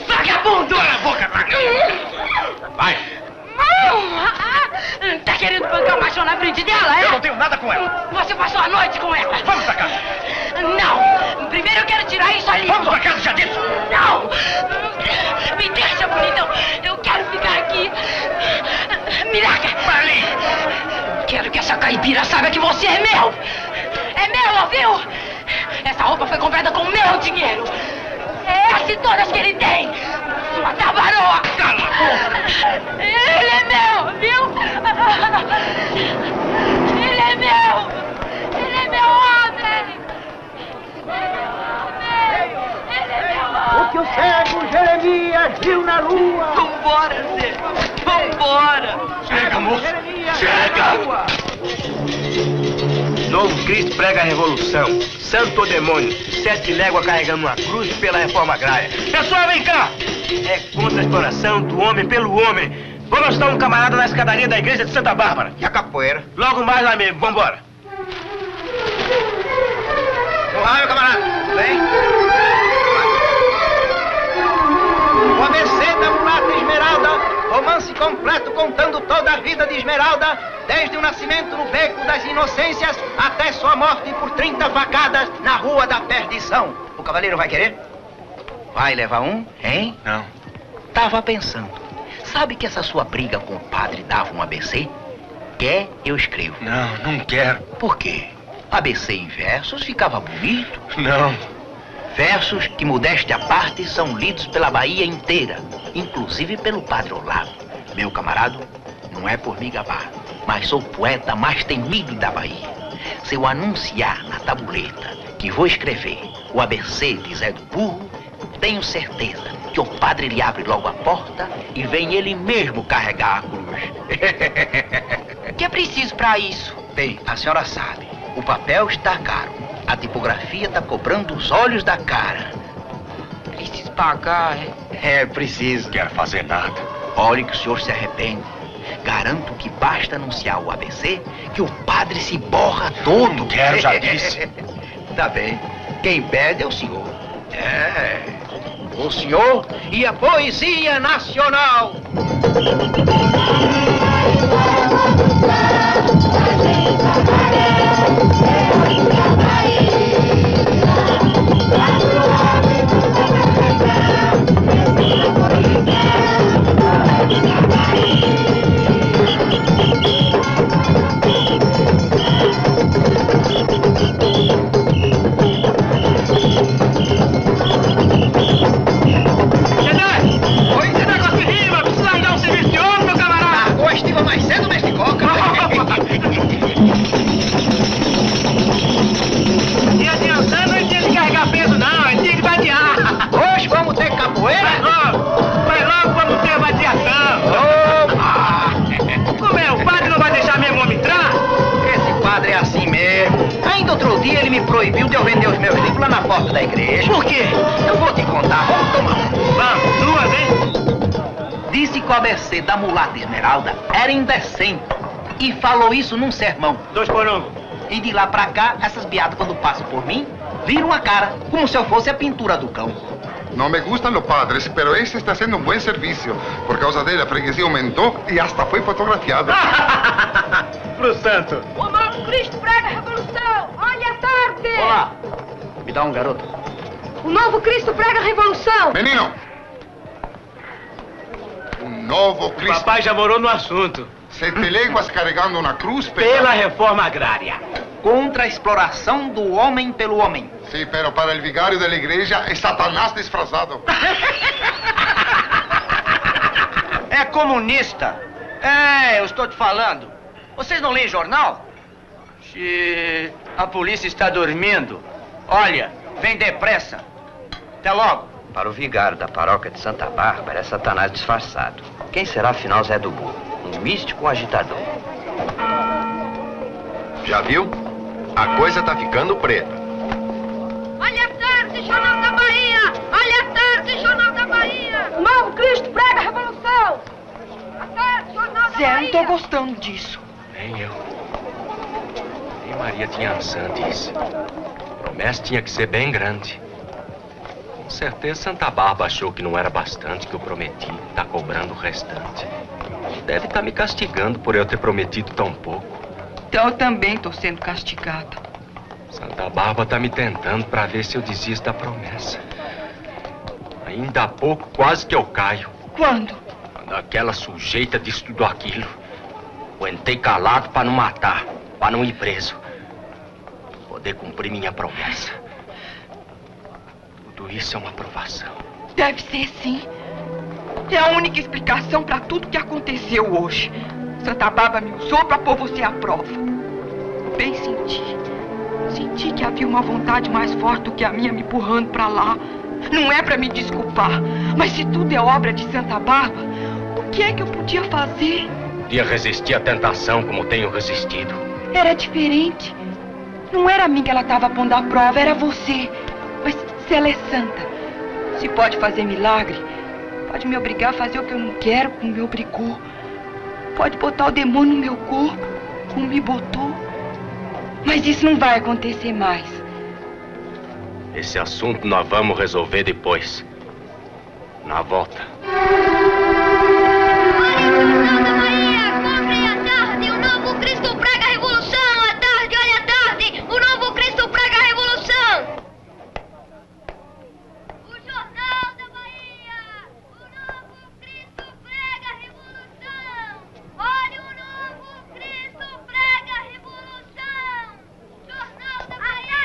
Vagabundo! Cala a boca, vai! Tá querendo bancar o machão na frente dela, é? Eu não tenho nada com ela. Você passou a noite com ela. Vamos pra casa. Não. Primeiro eu quero tirar isso ali. Vamos pra casa, já disse. Não. Me deixa, bonitão. Eu quero ficar aqui. Me larga. Marli. Quero que essa caipira saiba que você é meu. É meu, ouviu? Essa roupa foi comprada com meu dinheiro. É essa e todas que ele tem. Sua tabaroa. Cala a boca. Ele é meu, viu? Ele é meu. Ele é meu homem. Ele é meu homem. O que o cego Jeremias viu na lua. Vambora, Zé. Vambora. Chega, moço. Chega. Novo Cristo prega a revolução. Santo ou demônio, 7 léguas carregando uma cruz pela reforma agrária. Pessoal, vem cá! É contra a exploração do homem pelo homem. Vamos ajudar um camarada na escadaria da igreja de Santa Bárbara. E a capoeira? Logo mais, amigo. Vambora. Olá, meu camarada. Vem. O ABC da mulata Esmeralda. Romance completo contando toda a vida de Esmeralda, desde o nascimento no beco das inocências até sua morte por 30 facadas na Rua da Perdição. O cavaleiro vai querer? Vai levar um, hein? Não. Tava pensando. Sabe que essa sua briga com o padre dava um ABC? Quer, eu escrevo. Não quero. Por quê? ABC em versos ficava bonito. Não. Versos que, modéstia à parte, são lidos pela Bahia inteira, inclusive pelo padre Olavo. Meu camarada, não é por me gabar, mas sou o poeta mais temido da Bahia. Se eu anunciar na tabuleta que vou escrever o ABC de Zé do Burro, tenho certeza que o padre lhe abre logo a porta e vem ele mesmo carregar a cruz. O que é preciso pra isso? Bem, a senhora sabe, o papel está caro. A tipografia está cobrando os olhos da cara. Preciso pagar, é? É, preciso. Quero fazer nada. Olhe que o senhor se arrepende. Garanto que basta anunciar o ABC que o padre se borra todo. Não quero, já disse. Tá bem. Quem pede é o senhor. É. O senhor e a poesia nacional. Mais cedo, mestre Coca. E adiantando, não tinha de carregar peso, não. Ele tinha que vadiar. Hoje vamos ter capoeira? Mas logo vamos ter vadiação. Como é? O padre não vai deixar mesmo homem entrar? Esse padre é assim mesmo. Ainda outro dia ele me proibiu de eu vender os meus livros lá na porta da igreja. Por quê? Eu vou te contar. Vamos tomar um. Vamos, 2, hein? Disse que o ABC da mulata Esmeralda era indecente. E falou isso num sermão. 2 por 1. E de lá pra cá, essas beatas quando passam por mim, viram a cara, como se eu fosse a pintura do cão. No me gustan los padres, pero ese está haciendo un buen servicio. Por causa de él, la freguesía aumentó y hasta fue fotografiada. Pro santo. O novo Cristo prega a revolução. Olha a tarde. Olá. Me dá um garoto. O novo Cristo prega a revolução. Menino. Un novo Cristo. Papai já morou no assunto. 7 léguas carregando una cruz pela reforma agrária. Contra a exploração do homem pelo homem. Sim, pero para o vigário da igreja é Satanás disfarçado. É comunista. É, eu estou te falando. Vocês não leem jornal? Se a polícia está dormindo. Olha, vem depressa. Até logo. Para o vigário da paróquia de Santa Bárbara é Satanás disfarçado. Quem será afinal Zé do Burro? Um místico agitador. Já viu? A coisa tá ficando preta. Olha a tarde, Jornal da Bahia! Olha a tarde, Jornal da Bahia! O novo Cristo prega a revolução! A tarde, Jornal da Bahia! Zé, não tô gostando disso. Nem eu. E Maria tinha razão, disse. A promessa tinha que ser bem grande. Com certeza Santa Bárbara achou que não era bastante que eu prometi. Tá cobrando o restante. Deve estar me castigando por eu ter prometido tão pouco. Então eu também tô sendo castigado. Santa Bárbara tá me tentando para ver se eu desisto da promessa. Ainda há pouco quase que eu caio. Quando? Quando aquela sujeita disse tudo aquilo. Aguentei calado para não matar, para não ir preso. Poder cumprir minha promessa. Tudo isso é uma provação. Deve ser sim. É a única explicação para tudo que aconteceu hoje. Santa Bárbara me usou para pôr você à prova. Bem senti. Senti que havia uma vontade mais forte do que a minha me empurrando para lá. Não é para me desculpar, mas se tudo é obra de Santa Bárbara, o que é que eu podia fazer? Podia resistir à tentação como tenho resistido. Era diferente. Não era a mim que ela estava pondo à prova, era você. Mas se ela é santa, se pode fazer milagre, pode me obrigar a fazer o que eu não quero, como me obrigou. Pode botar o demônio no meu corpo, como me botou. Mas isso não vai acontecer mais. Esse assunto nós vamos resolver depois. Na volta. O novo Cristo prega a revolução! À tarde, olha à tarde! O novo Cristo prega a revolução! O Jornal da Bahia! O novo Cristo prega a revolução! Olha, o novo Cristo prega a revolução! Jornal da Bahia!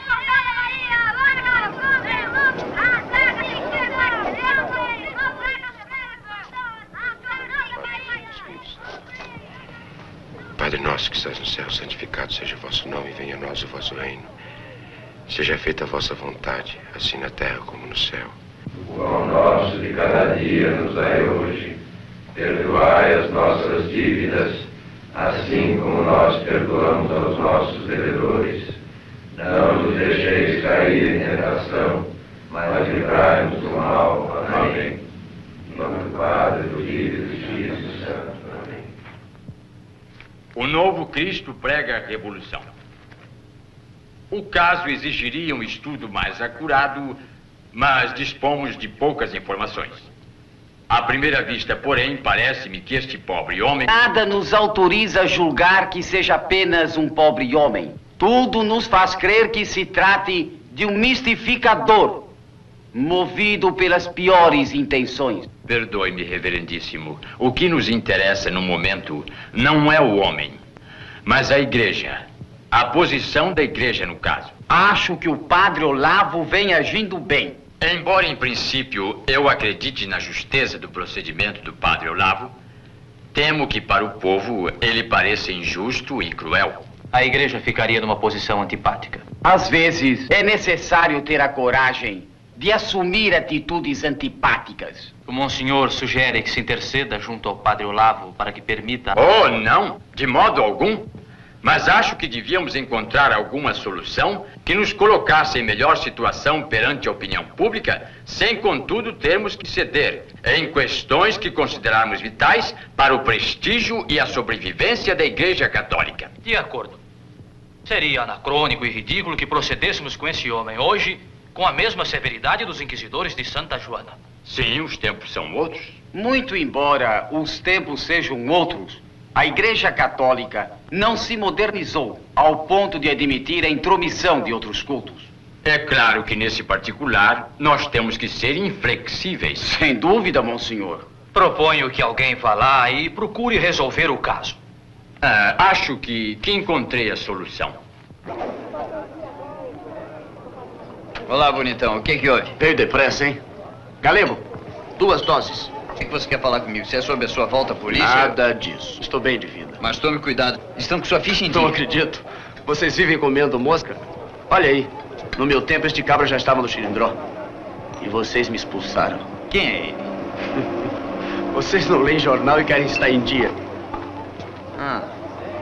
Jornal da Bahia! Larga o novo! Padre nosso que estás no céu, santificado seja o vosso nome, venha a nós o vosso reino. Seja feita a vossa vontade, assim na terra como no céu. O pão nosso de cada dia nos dai hoje. Perdoai as nossas dívidas, assim como nós perdoamos aos nossos devedores. Não nos deixeis cair em tentação, mas livrai-nos do mal. Amém. Em nome do Padre, do Filho e do Espírito Santo. Amém. O novo Cristo prega a revolução. O caso exigiria um estudo mais acurado, mas dispomos de poucas informações. À primeira vista, porém, parece-me que este pobre homem... Nada nos autoriza a julgar que seja apenas um pobre homem. Tudo nos faz crer que se trate de um mistificador, movido pelas piores intenções. Perdoe-me, reverendíssimo. O que nos interessa no momento não é o homem, mas a igreja. A posição da igreja, no caso. Acho que o padre Olavo vem agindo bem. Embora, em princípio, eu acredite na justeza do procedimento do padre Olavo, temo que para o povo ele pareça injusto e cruel. A igreja ficaria numa posição antipática. Às vezes, é necessário ter a coragem de assumir atitudes antipáticas. O monsenhor sugere que se interceda junto ao padre Olavo para que permita... Oh, não, de modo algum. Mas acho que devíamos encontrar alguma solução que nos colocasse em melhor situação perante a opinião pública, sem, contudo, termos que ceder em questões que considerarmos vitais para o prestígio e a sobrevivência da Igreja Católica. De acordo. Seria anacrônico e ridículo que procedêssemos com esse homem hoje com a mesma severidade dos inquisidores de Santa Joana. Sim, os tempos são outros. Muito embora os tempos sejam outros, a Igreja Católica não se modernizou ao ponto de admitir a intromissão de outros cultos. É claro que nesse particular nós temos que ser inflexíveis. Sem dúvida, monsenhor. Proponho que alguém vá lá e procure resolver o caso. Acho que encontrei a solução. Olá, bonitão. O que houve? Veio depressa, hein? Galego, 2 doses. O que você quer falar comigo? Você é sobre a sua volta à polícia? Nada disso. Estou bem de vida. Mas tome cuidado. Estamos com sua ficha em dia. Não acredito. Vocês vivem comendo mosca? Olha aí. No meu tempo, este cabra já estava no Chilindró. E vocês me expulsaram. Quem é ele? Vocês não leem jornal e querem estar em dia. Ah.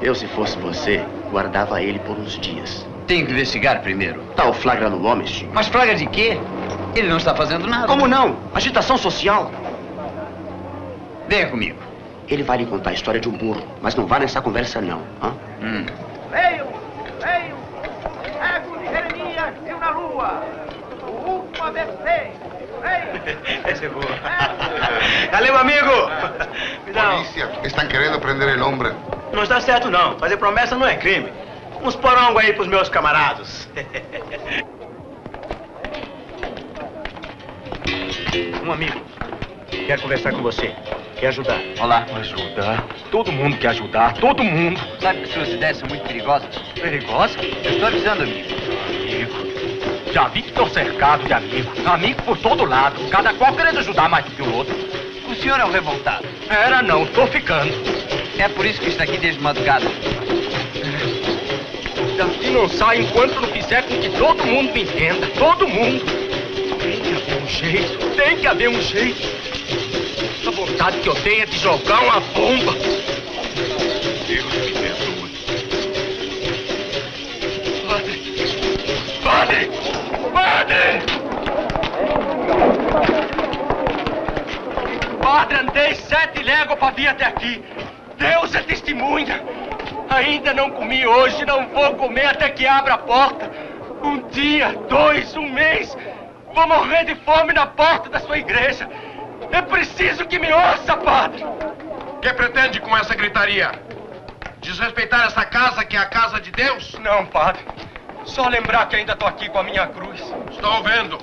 Eu, se fosse você, guardava ele por uns dias. Tenho que investigar primeiro. Tá o flagra no nome, senhor. Mas flagra de quê? Ele não está fazendo nada. Como não? Agitação social. Venha comigo. Ele vai lhe contar a história de um burro, mas não vá nessa conversa, não. Leiam! Ego de Jeremias viu na lua. O último ABC. Essa é boa. Galego, amigo! Polícia, estão querendo prender o homem. Não está certo, não. Fazer promessa não é crime. Uns porongos aí pros meus camaradas. Um amigo. Quer conversar com você. Quer ajudar. Olá. Ajudar? Todo mundo quer ajudar. Todo mundo. Sabe que suas ideias são muito perigosas? Perigosas? Eu estou avisando, amigo. Amigo. Já vi que estou cercado de amigos. Amigo por todo lado. Cada qual querendo ajudar mais do que o outro. O senhor é um revoltado. Era não. Estou ficando. É por isso que está aqui desde madrugada. Daqui não sai enquanto não fizer com que todo mundo me entenda. Todo mundo. Tem que haver um jeito. Tem que haver um jeito. A vontade que eu tenho é de jogar uma bomba. Deus me perdoe. Padre! Padre, andei 7 léguas para vir até aqui. Deus é testemunha. Ainda não comi hoje, não vou comer até que abra a porta. 1 dia, 2, 1 mês. Vou morrer de fome na porta da sua igreja. É preciso que me ouça, padre. O que pretende com essa gritaria? Desrespeitar essa casa que é a casa de Deus? Não, padre. Só lembrar que ainda estou aqui com a minha cruz. Estou vendo.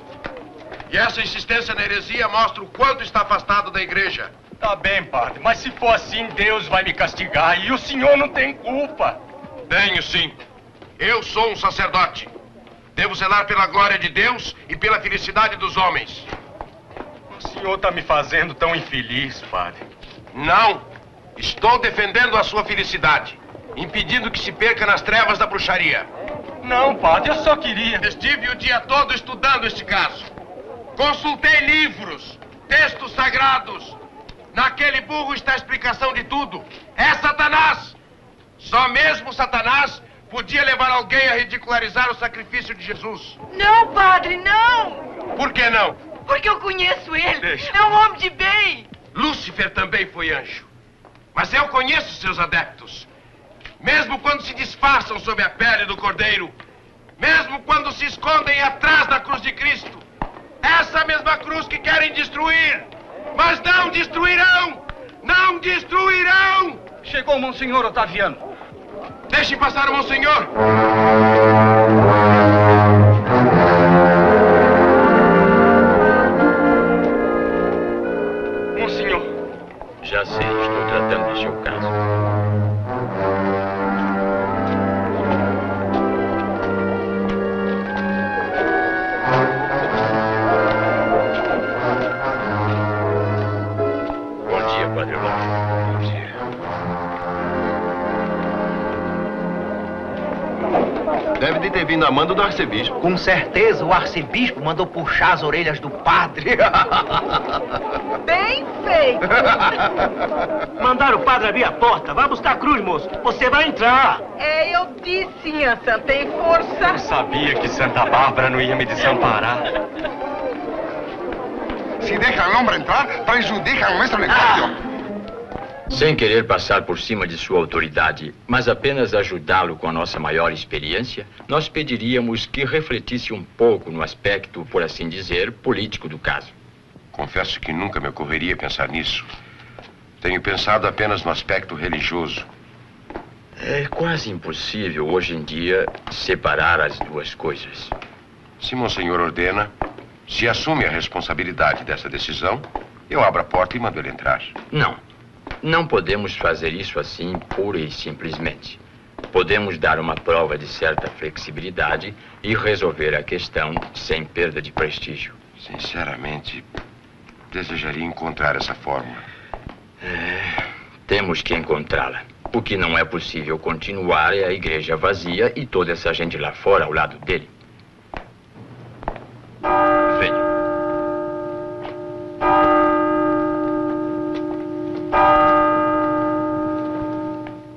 E essa insistência na heresia mostra o quanto está afastado da igreja. Tá bem, padre. Mas se for assim, Deus vai me castigar. E o senhor não tem culpa. Tenho, sim. Eu sou um sacerdote. Devo zelar pela glória de Deus e pela felicidade dos homens. O senhor está me fazendo tão infeliz, padre. Não. Estou defendendo a sua felicidade. Impedindo que se perca nas trevas da bruxaria. Não, padre. Eu só queria... Estive o dia todo estudando este caso. Consultei livros, textos sagrados. Naquele burro está a explicação de tudo. É Satanás. Só mesmo Satanás podia levar alguém a ridicularizar o sacrifício de Jesus. Não, padre, não! Por que não? Porque eu conheço ele. É um homem de bem. Lúcifer também foi anjo. Mas eu conheço seus adeptos. Mesmo quando se disfarçam sob a pele do Cordeiro. Mesmo quando se escondem atrás da cruz de Cristo. Essa mesma cruz que querem destruir. Mas não destruirão! Não destruirão! Chegou o Monsenhor Otaviano. Deixe passar o Monsenhor! Monsenhor. Já sei, estou tratando do seu caso. Deve de ter vindo a mando do arcebispo. Com certeza, o arcebispo mandou puxar as orelhas do padre. Bem feito. Mandaram o padre abrir a porta. Vai buscar a cruz, moço. Você vai entrar. É, eu disse, Ança, tem força. Eu sabia que Santa Bárbara não ia me desamparar. Se deixam o homem entrar, prejudicam o nosso negócio. Sem querer passar por cima de sua autoridade, mas apenas ajudá-lo com a nossa maior experiência, nós pediríamos que refletisse um pouco no aspecto, por assim dizer, político do caso. Confesso que nunca me ocorreria pensar nisso. Tenho pensado apenas no aspecto religioso. É quase impossível, hoje em dia, separar as duas coisas. Se Monsenhor ordena, se assume a responsabilidade dessa decisão, eu abro a porta e mando ele entrar. Não. Não podemos fazer isso assim, pura e simplesmente. podemos dar uma prova de certa flexibilidade e resolver a questão sem perda de prestígio. Sinceramente, desejaria encontrar essa fórmula. Temos que encontrá-la. O que não é possível continuar é a igreja vazia e toda essa gente lá fora ao lado dele. Venha.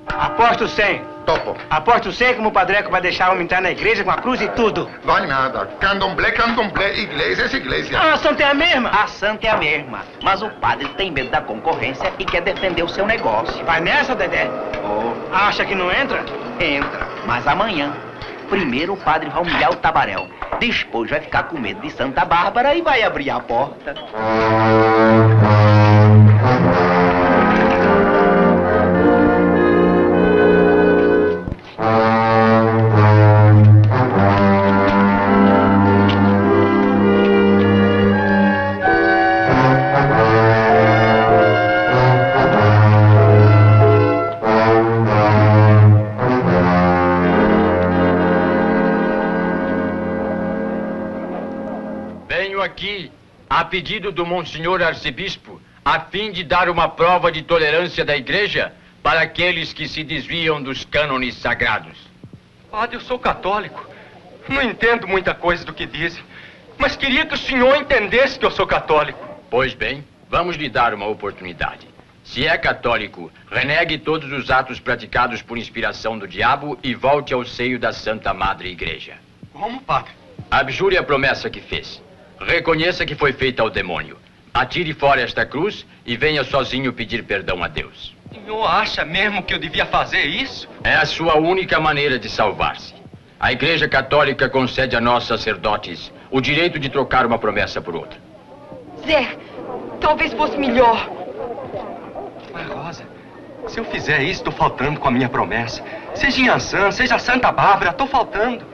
Aposto 100. Topo. Aposto 100 como o padreco vai deixar o homem entrar na igreja com a cruz e tudo. Vai nada. Candomblé, igreja é igreja. Ah, a santa é a mesma? A santa é a mesma. Mas o padre tem medo da concorrência e quer defender o seu negócio. Vai nessa, Dedé? Acha que não entra? Entra, mas amanhã. Primeiro o padre vai humilhar o Tabaréu. Depois vai ficar com medo de Santa Bárbara e vai abrir a porta. Aqui, a pedido do Monsenhor Arcebispo, a fim de dar uma prova de tolerância da igreja para aqueles que se desviam dos cânones sagrados. Padre, eu sou católico. Não entendo muita coisa do que dizem, mas queria que o senhor entendesse que eu sou católico. Pois bem, vamos lhe dar uma oportunidade. Se é católico, renegue todos os atos praticados por inspiração do diabo e volte ao seio da Santa Madre Igreja. Como, padre? Abjure a promessa que fez. Reconheça que foi feita ao demônio. Atire fora esta cruz e venha sozinho pedir perdão a Deus. O senhor acha mesmo que eu devia fazer isso? É a sua única maneira de salvar-se. A Igreja Católica concede a nós sacerdotes o direito de trocar uma promessa por outra. Zé, talvez fosse melhor. Mas, Rosa, se eu fizer isso, estou faltando com a minha promessa. Seja Yansan, seja Santa Bárbara, estou faltando.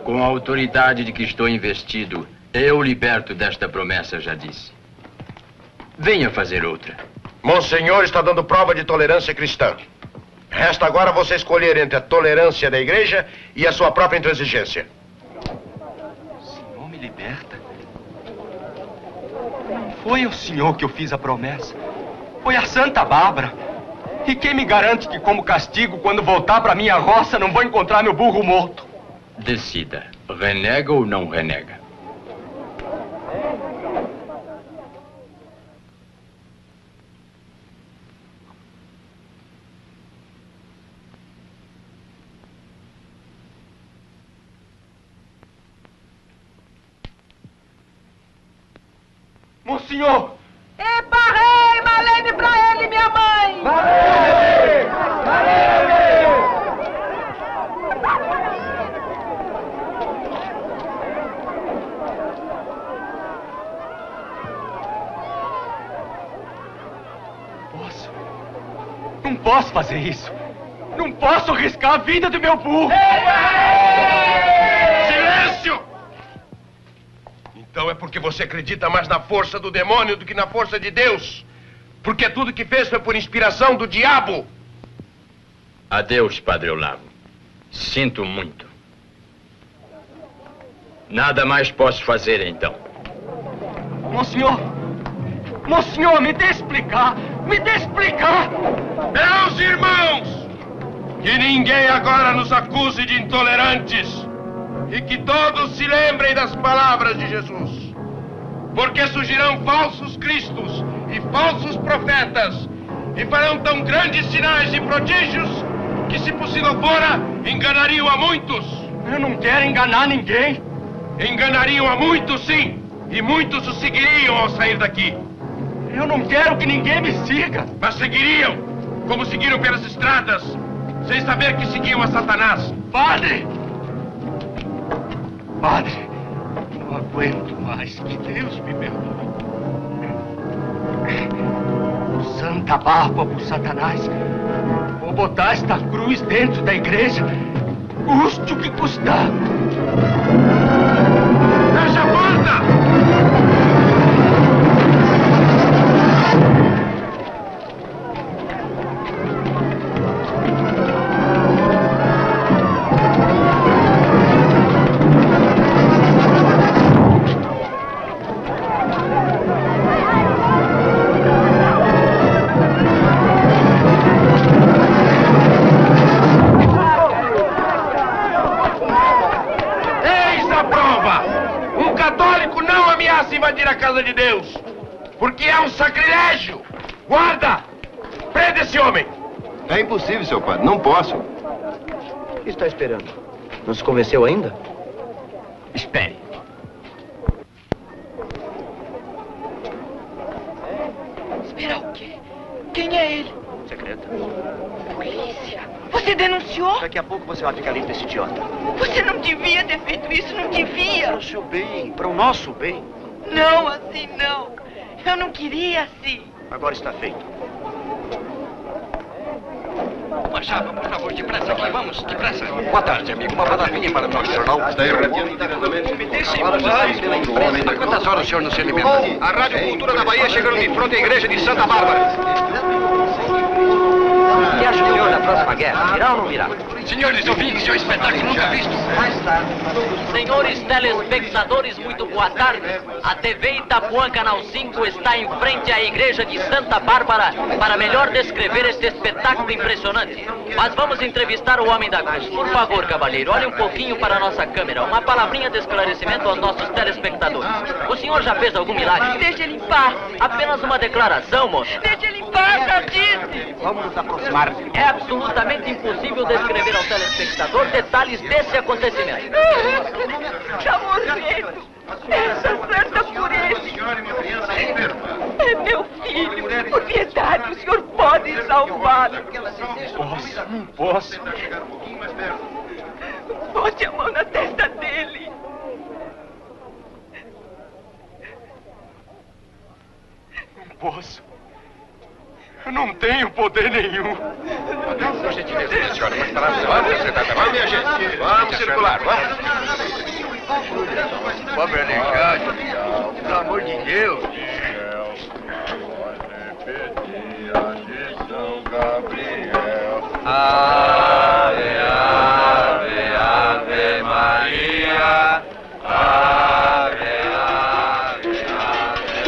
Com a autoridade de que estou investido, eu liberto desta promessa, já disse. Venha fazer outra. Monsenhor está dando prova de tolerância cristã. Resta agora você escolher entre a tolerância da igreja e a sua própria intransigência. O senhor me liberta? Não foi ao senhor que eu fiz a promessa. Foi a Santa Bárbara. E quem me garante que, como castigo, quando voltar para minha roça, não vou encontrar meu burro morto? Decida. Renega ou não renega? Monsenhor! Epa, rei! Valei-me pra ele, minha mãe! Valei! Valei! Não posso fazer isso. Não posso arriscar a vida do meu burro. Silêncio! Então é porque você acredita mais na força do demônio do que na força de Deus. Porque tudo que fez foi por inspiração do diabo. Adeus, Padre Olavo. Sinto muito. Nada mais posso fazer, então. Monsenhor! Monsenhor, me dê explicar! Me dê explicar! Meus irmãos! Que ninguém agora nos acuse de intolerantes. E que todos se lembrem das palavras de Jesus. Porque surgirão falsos cristos e falsos profetas. E farão tão grandes sinais e prodígios que, se possível fora, enganariam a muitos. Eu não quero enganar ninguém. Enganariam a muitos, sim. E muitos o seguiriam ao sair daqui. Eu não quero que ninguém me siga. Mas seguiriam, como seguiram pelas estradas, sem saber que seguiam a Satanás. Padre! Padre, não aguento mais. Que Deus me perdoe. Santa Bárbara por Satanás. Vou botar esta cruz dentro da igreja, custe o que custar. Feche a porta! casa de Deus. Porque é um sacrilégio. Guarda! Prenda esse homem! É impossível, seu padre. Não posso. O que está esperando? Não se convenceu ainda? Espere. Esperar o quê? Quem é ele? Secreta. Polícia. Você denunciou? Daqui a pouco você vai ficar livre desse idiota. Você não devia ter feito isso, não devia. Para o seu bem, para o nosso bem. Não, assim não. Eu não queria assim. Agora está feito. Machado, por favor, depressa aqui, vamos, depressa. Boa tarde, amigo. Uma palavrinha para o nosso jornal. Está irradiando. Me deixe usar isso pela imprensa. Há quantas horas o senhor não se alimenta? A Rádio Cultura da Bahia chegando de frente à igreja de Santa Bárbara. O que acha o senhor da próxima guerra? Virá ou não virá? Senhores ouvintes, é um espetáculo nunca visto. Mais tarde. Senhores telespectadores, muito boa tarde. A TV Itapuã Canal 5 está em frente à igreja de Santa Bárbara para melhor descrever este espetáculo impressionante. Mas vamos entrevistar o homem da cruz. Por favor, cavalheiro, olhe um pouquinho para a nossa câmera. Uma palavrinha de esclarecimento aos nossos telespectadores. O senhor já fez algum milagre? Deixa ele em paz. Apenas uma declaração, moço. Deixa ele em paz, já disse. Vamos nos aproximar. É absolutamente impossível descrever ao telespectador detalhes desse acontecimento. Está morrendo. Essa santa pureza. É meu filho. Por piedade, o senhor pode salvá-lo. Não posso. Bote a mão na testa dele. Não posso. Eu não tenho poder nenhum. Por gentileza, senhora, mas parar. Vamos, secretária. Vamos, minha gente. Vamos circular, vamos. Vamos, Alexandre. Pelo amor de Deus. Ave, ave, ave Maria. Ave, ave, ave Maria.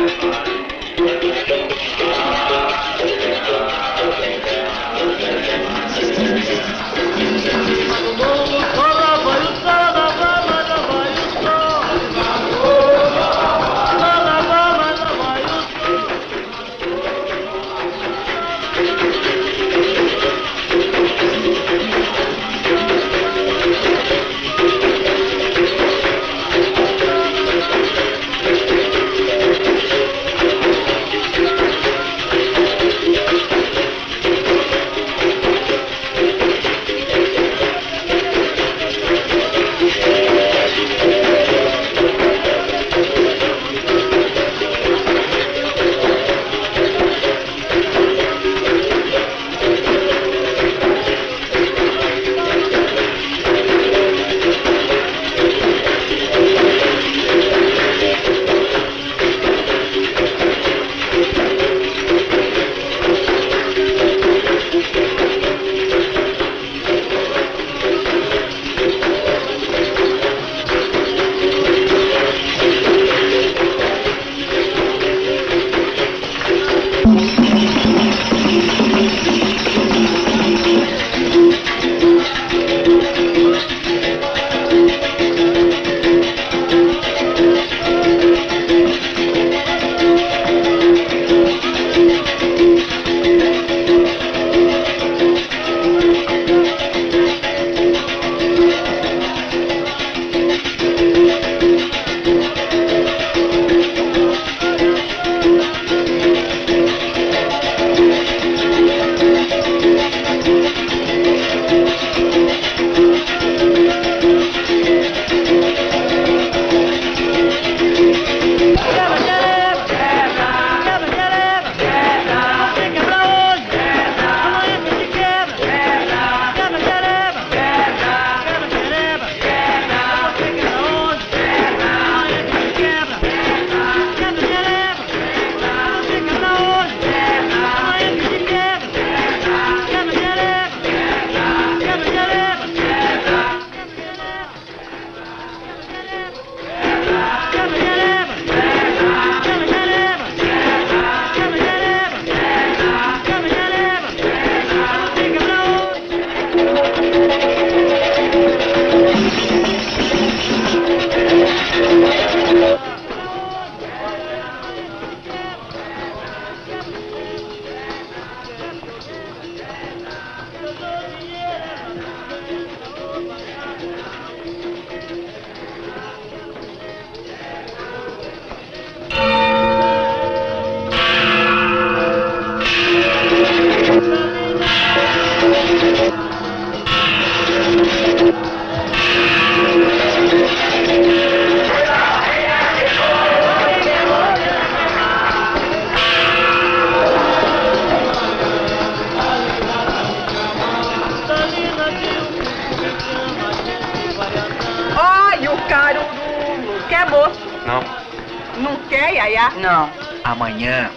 Yaya? Não. Amanhã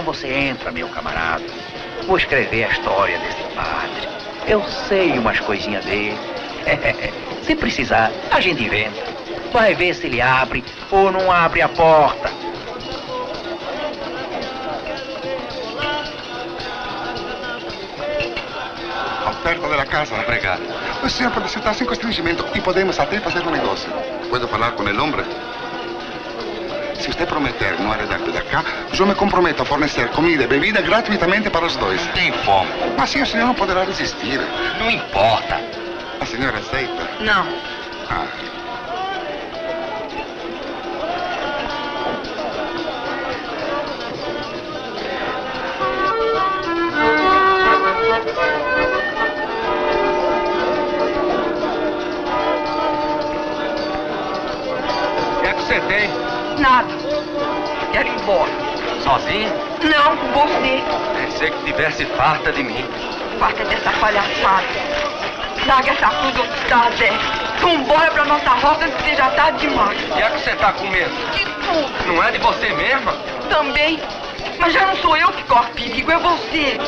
você entra, meu camarada. Vou escrever a história desse padre. Eu sei umas coisinhas dele. Se precisar, a gente inventa. Vai ver se ele abre ou não abre a porta. Perto da casa. Obrigado. O senhor pode sentar sem constrangimento e podemos até fazer um negócio. Puedo falar com o homem? Se você prometer não arredar de cá, eu me comprometo a fornecer comida e bebida gratuitamente para os dois. Não tem fome. Mas sim, o senhor não poderá resistir. Não importa. A senhora aceita? Não. Ah. O que é que você tem? Nada. Quero ir embora. Sozinho? Não, com você. Pensei que tivesse farta de mim. Farta dessa palhaçada. Larga essa cruz onde está, Zé. Vambora pra nossa roça antes que seja tarde demais. O que é que você tá com medo? De tudo. Não é de você mesma? Também. Mas já não sou eu que corre perigo, é você.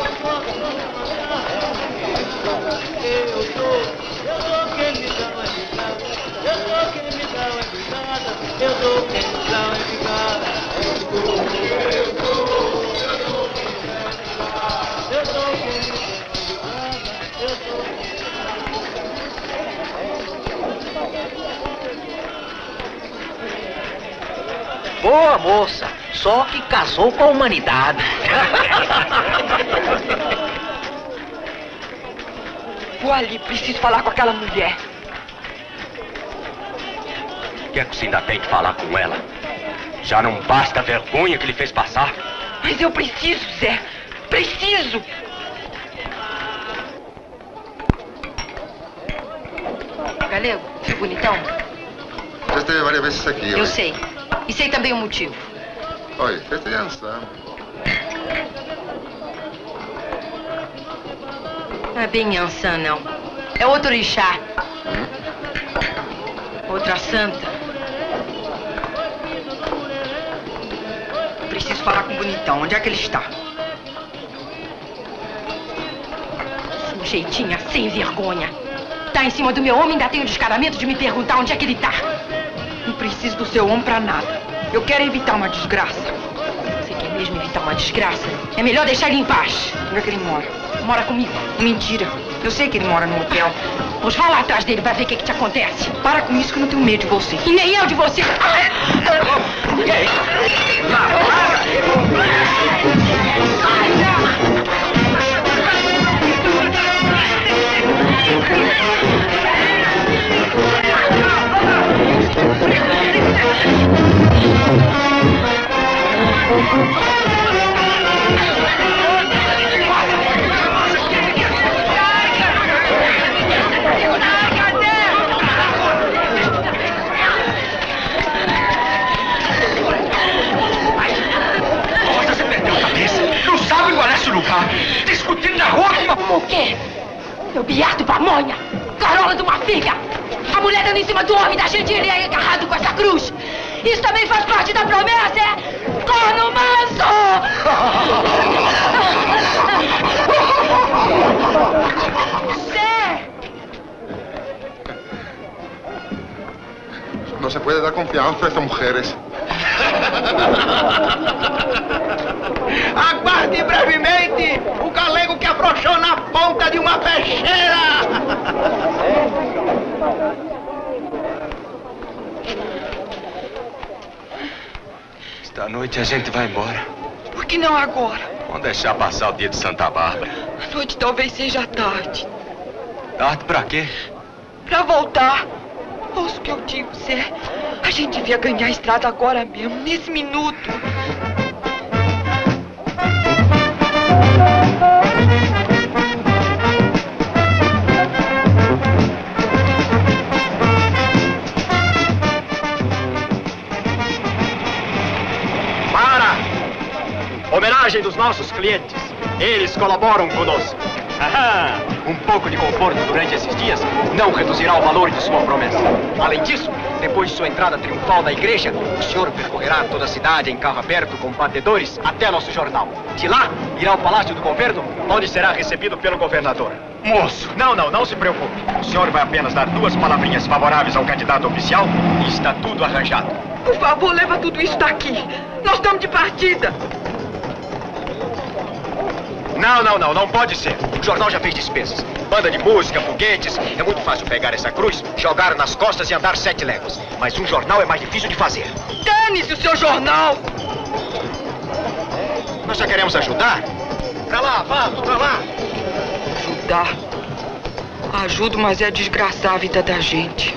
Boa moça, só que casou com a humanidade. Vou ali, preciso falar com aquela mulher. O que é que você ainda tem que falar com ela? Já não basta a vergonha que ele fez passar? Mas eu preciso, Zé. Preciso. Galego, bonitão? Já esteve várias vezes aqui. Eu sei. E sei também o motivo. Oi, festa de Ansan. Não é bem Ansan, não. É outro orixá. Outra santa. Preciso falar com o bonitão. Onde é que ele está? Sujeitinha sem vergonha. Tá em cima do meu homem e ainda tem o descaramento de me perguntar onde é que ele tá. Não preciso do seu homem pra nada. Eu quero evitar uma desgraça. Você quer mesmo evitar uma desgraça? É melhor deixar ele em paz. Onde é que ele mora? Mora comigo. Mentira. Eu sei que ele mora no hotel. Pois vai lá atrás dele, vai ver o que te acontece. Para com isso que eu não tenho medo de você. E nem eu de você. E aí? Você perdeu a cabeça. Não sabe qual é esse lugar. Discutindo na rua com uma... O quê? Seu biado pamonha. Carola de uma filha. A mulher dando em cima do homem da gente e ele aí agarrado com essa cruz. Isso também faz parte da promessa, é? Corno manso! Zé! No se puede dar confianza a estas mujeres. Aguarde brevemente o galego que afrouxou na ponta de uma peixeira! Esta noite a gente vai embora. Por que não agora? Vamos deixar passar o dia de Santa Bárbara. A noite talvez seja tarde. Tarde pra quê? Pra voltar. Ouça o que eu digo, Zé. A gente devia ganhar a estrada agora mesmo, nesse minuto. Homenagem dos nossos clientes. Eles colaboram conosco. Um pouco de conforto durante esses dias não reduzirá o valor de sua promessa. Além disso, Depois de sua entrada triunfal na igreja, o senhor percorrerá toda a cidade em carro aberto com batedores até nosso jornal. De lá, irá ao Palácio do Governo, onde será recebido pelo governador. Moço! Não se preocupe. O senhor vai apenas dar 2 palavrinhas favoráveis ao candidato oficial e está tudo arranjado. Por favor, leva tudo isso daqui. Nós estamos de partida. Não pode ser. O jornal já fez despesas. Banda de música, foguetes. É muito fácil pegar essa cruz, jogar nas costas e andar 7 léguas. Mas um jornal é mais difícil de fazer. Dane-se o seu jornal! Nós já queremos ajudar. Pra lá, vamos, pra lá. Ajudar? Ajudo, mas é desgraçar a vida da gente.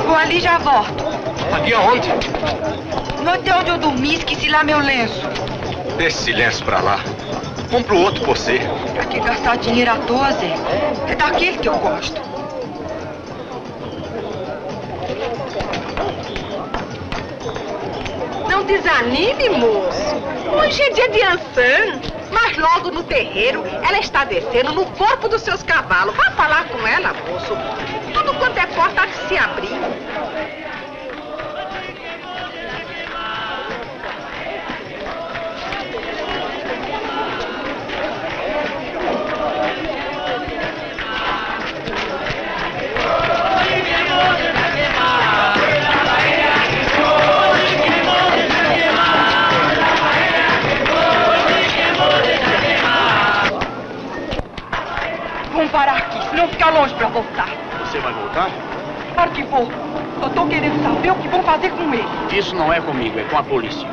Vou ali e já volto. Ali aonde? No hotel onde eu dormi, esqueci lá meu lenço. Deixa esse lenço pra lá. Compro outro por você. Pra que gastar dinheiro à toa, Zé? É daquele que eu gosto. Não desanime, moço. Hoje é dia de Ansan. Mas logo no terreiro, ela está descendo no corpo dos seus cavalos. Vá falar com ela, moço. Tudo quanto é porta há de se abrir. Vamos parar aqui, senão ficar longe pra voltar. Você vai voltar? Claro que vou. Só tô querendo saber o que vão fazer com ele. Isso não é comigo, é com a polícia.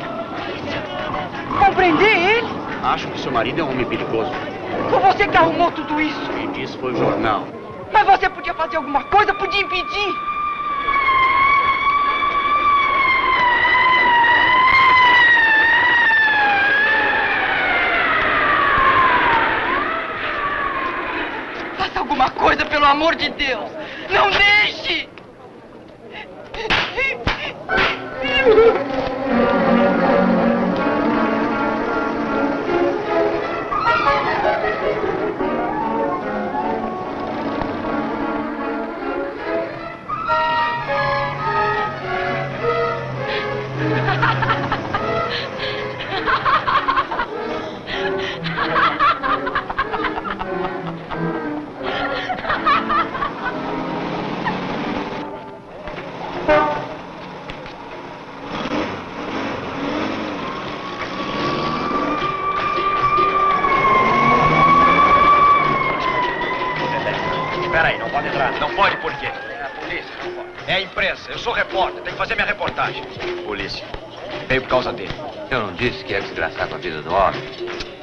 Vão prender ele? Acho que seu marido é um homem perigoso. Foi você que arrumou tudo isso. Quem disse foi o jornal. Mas você podia fazer alguma coisa, podia impedir. Faça alguma coisa, pelo amor de Deus. Não deixe! Espera aí, não pode entrar. Não pode por quê? É a polícia, não pode. É a imprensa. Eu sou repórter, tenho que fazer minha reportagem. Polícia. Veio por causa dele. Eu não disse que ia desgraçar com a vida do homem?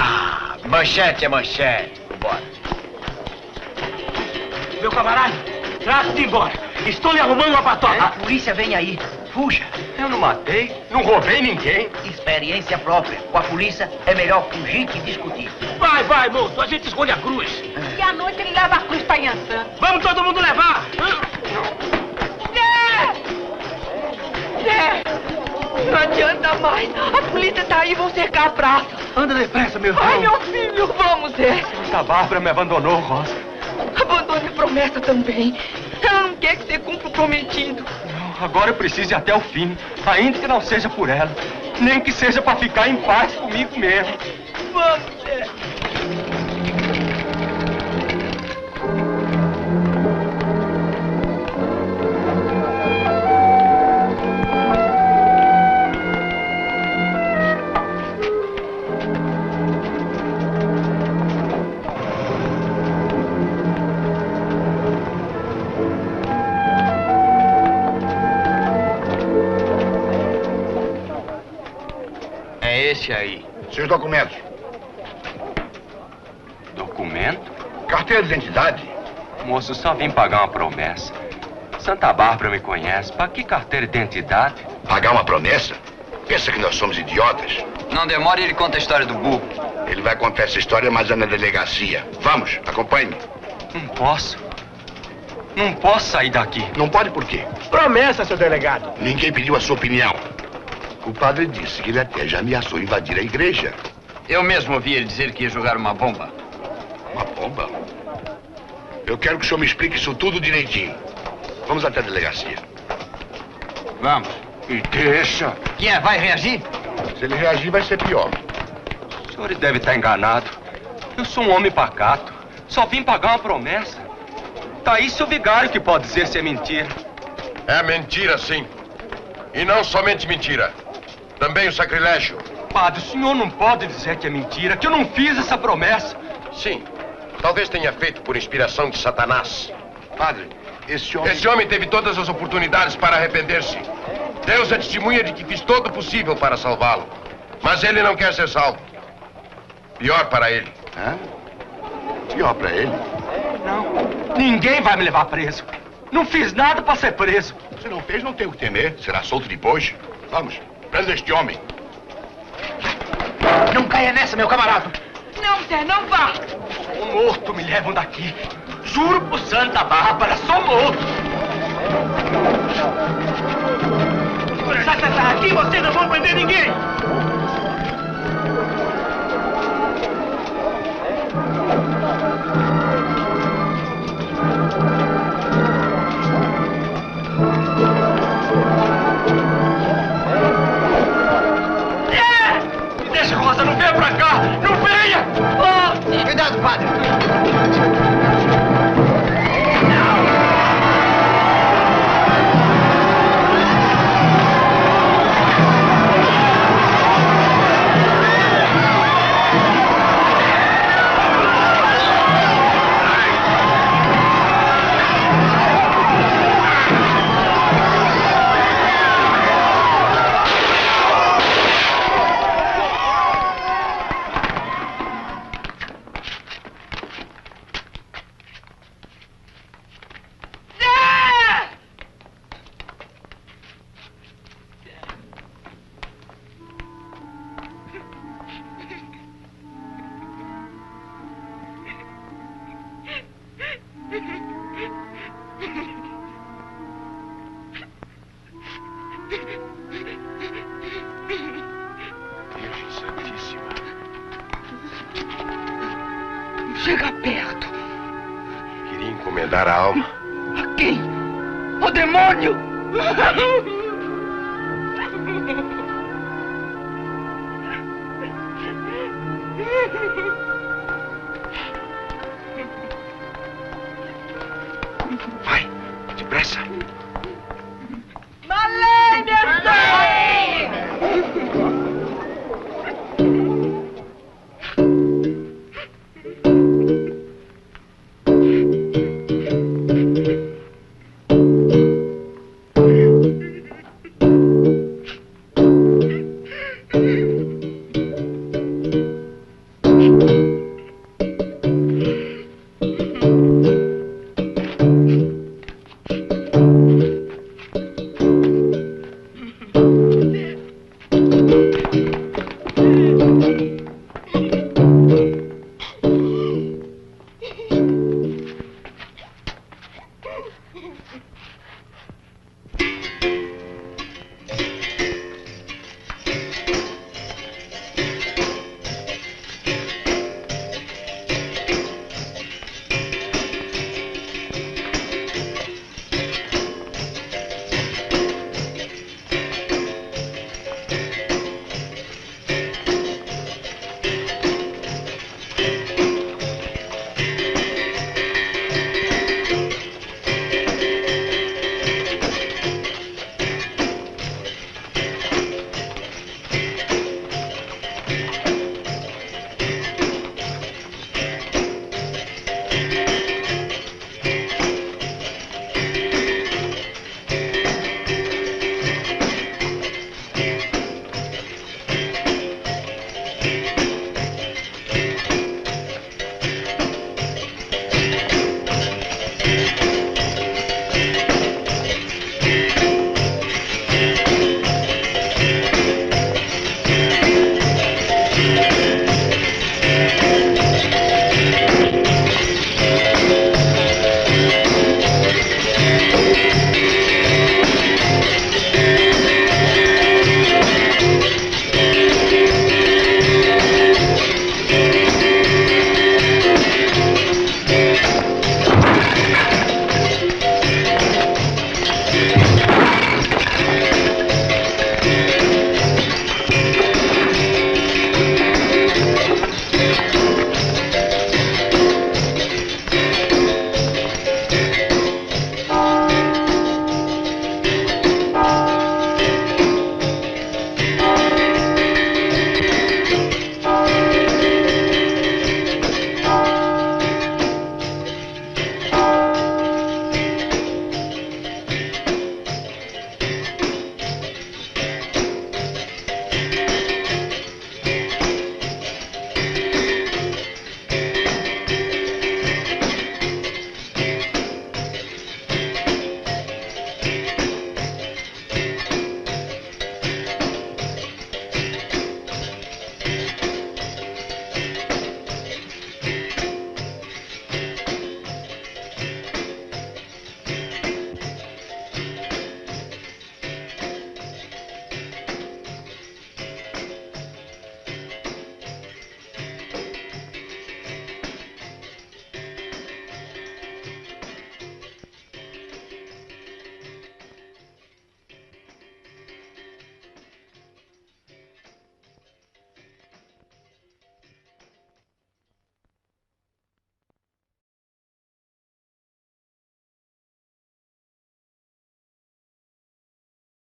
Ah, manchete é manchete. Bora. Meu camarada, trate-se embora. Estou lhe arrumando uma patoca. A polícia vem aí. Fuja. Eu não matei, não roubei ninguém. Experiência própria. Com a polícia é melhor fugir que discutir. Vai, moço. A gente esconde a cruz. E à noite ele leva a cruz pra Yansan. Vamos todo mundo levar. Zé! Zé! Não adianta mais. A polícia tá aí, vão cercar a praça. Anda depressa, meu irmão. Ai, meu filho, vamos, Zé. A Bárbara me abandonou, Rosa. Abandone a promessa também. Ela não quer que você cumpra o prometido. Não, agora eu preciso ir até o fim. Ainda que não seja por ela. Nem que seja para ficar em paz comigo mesmo. Vamos, Zé. Esse aí. Seus documentos. Documento? Carteira de identidade. Moço, só vim pagar uma promessa. Santa Bárbara me conhece. Pra que carteira de identidade? Pagar uma promessa? Pensa que nós somos idiotas? Não demore, ele conta a história do burro. Ele vai contar essa história, mas é na delegacia. Vamos, acompanhe-me. Não posso. Não posso sair daqui. Não pode por quê? Promessa, seu delegado. Ninguém pediu a sua opinião. O padre disse que ele até já ameaçou invadir a igreja. Eu mesmo ouvi ele dizer que ia jogar uma bomba. Uma bomba? Eu quero que o senhor me explique isso tudo direitinho. Vamos até a delegacia. Vamos. E deixa. Quem vai reagir? Se ele reagir, vai ser pior. O senhor deve estar enganado. Eu sou um homem pacato. Só vim pagar uma promessa. Tá aí seu vigário que pode dizer se é mentira. É mentira, sim. E não somente mentira. Também o sacrilégio. Padre, o senhor não pode dizer que é mentira, que eu não fiz essa promessa. Sim. Talvez tenha feito por inspiração de Satanás. Padre, esse homem teve todas as oportunidades para arrepender-se. Deus é testemunha de que fiz todo o possível para salvá-lo. Mas ele não quer ser salvo. Pior para ele. Hã? Pior para ele? Não. Ninguém vai me levar preso. Não fiz nada para ser preso. Se não fez, não tem o que temer. Será solto depois. Vamos, prenda este homem. Não caia nessa, meu camarada. Não, Zé, não vá. Sou morto, me levam daqui. Juro por Santa Bárbara, sou morto. Aqui vocês não vão prender ninguém. Deixa, Rosa, não venha pra cá! Não venha! Oh, cuidado, padre! Chega perto. Queria encomendar a alma. A quem? O demônio! Vai, depressa. Malém, meu pai!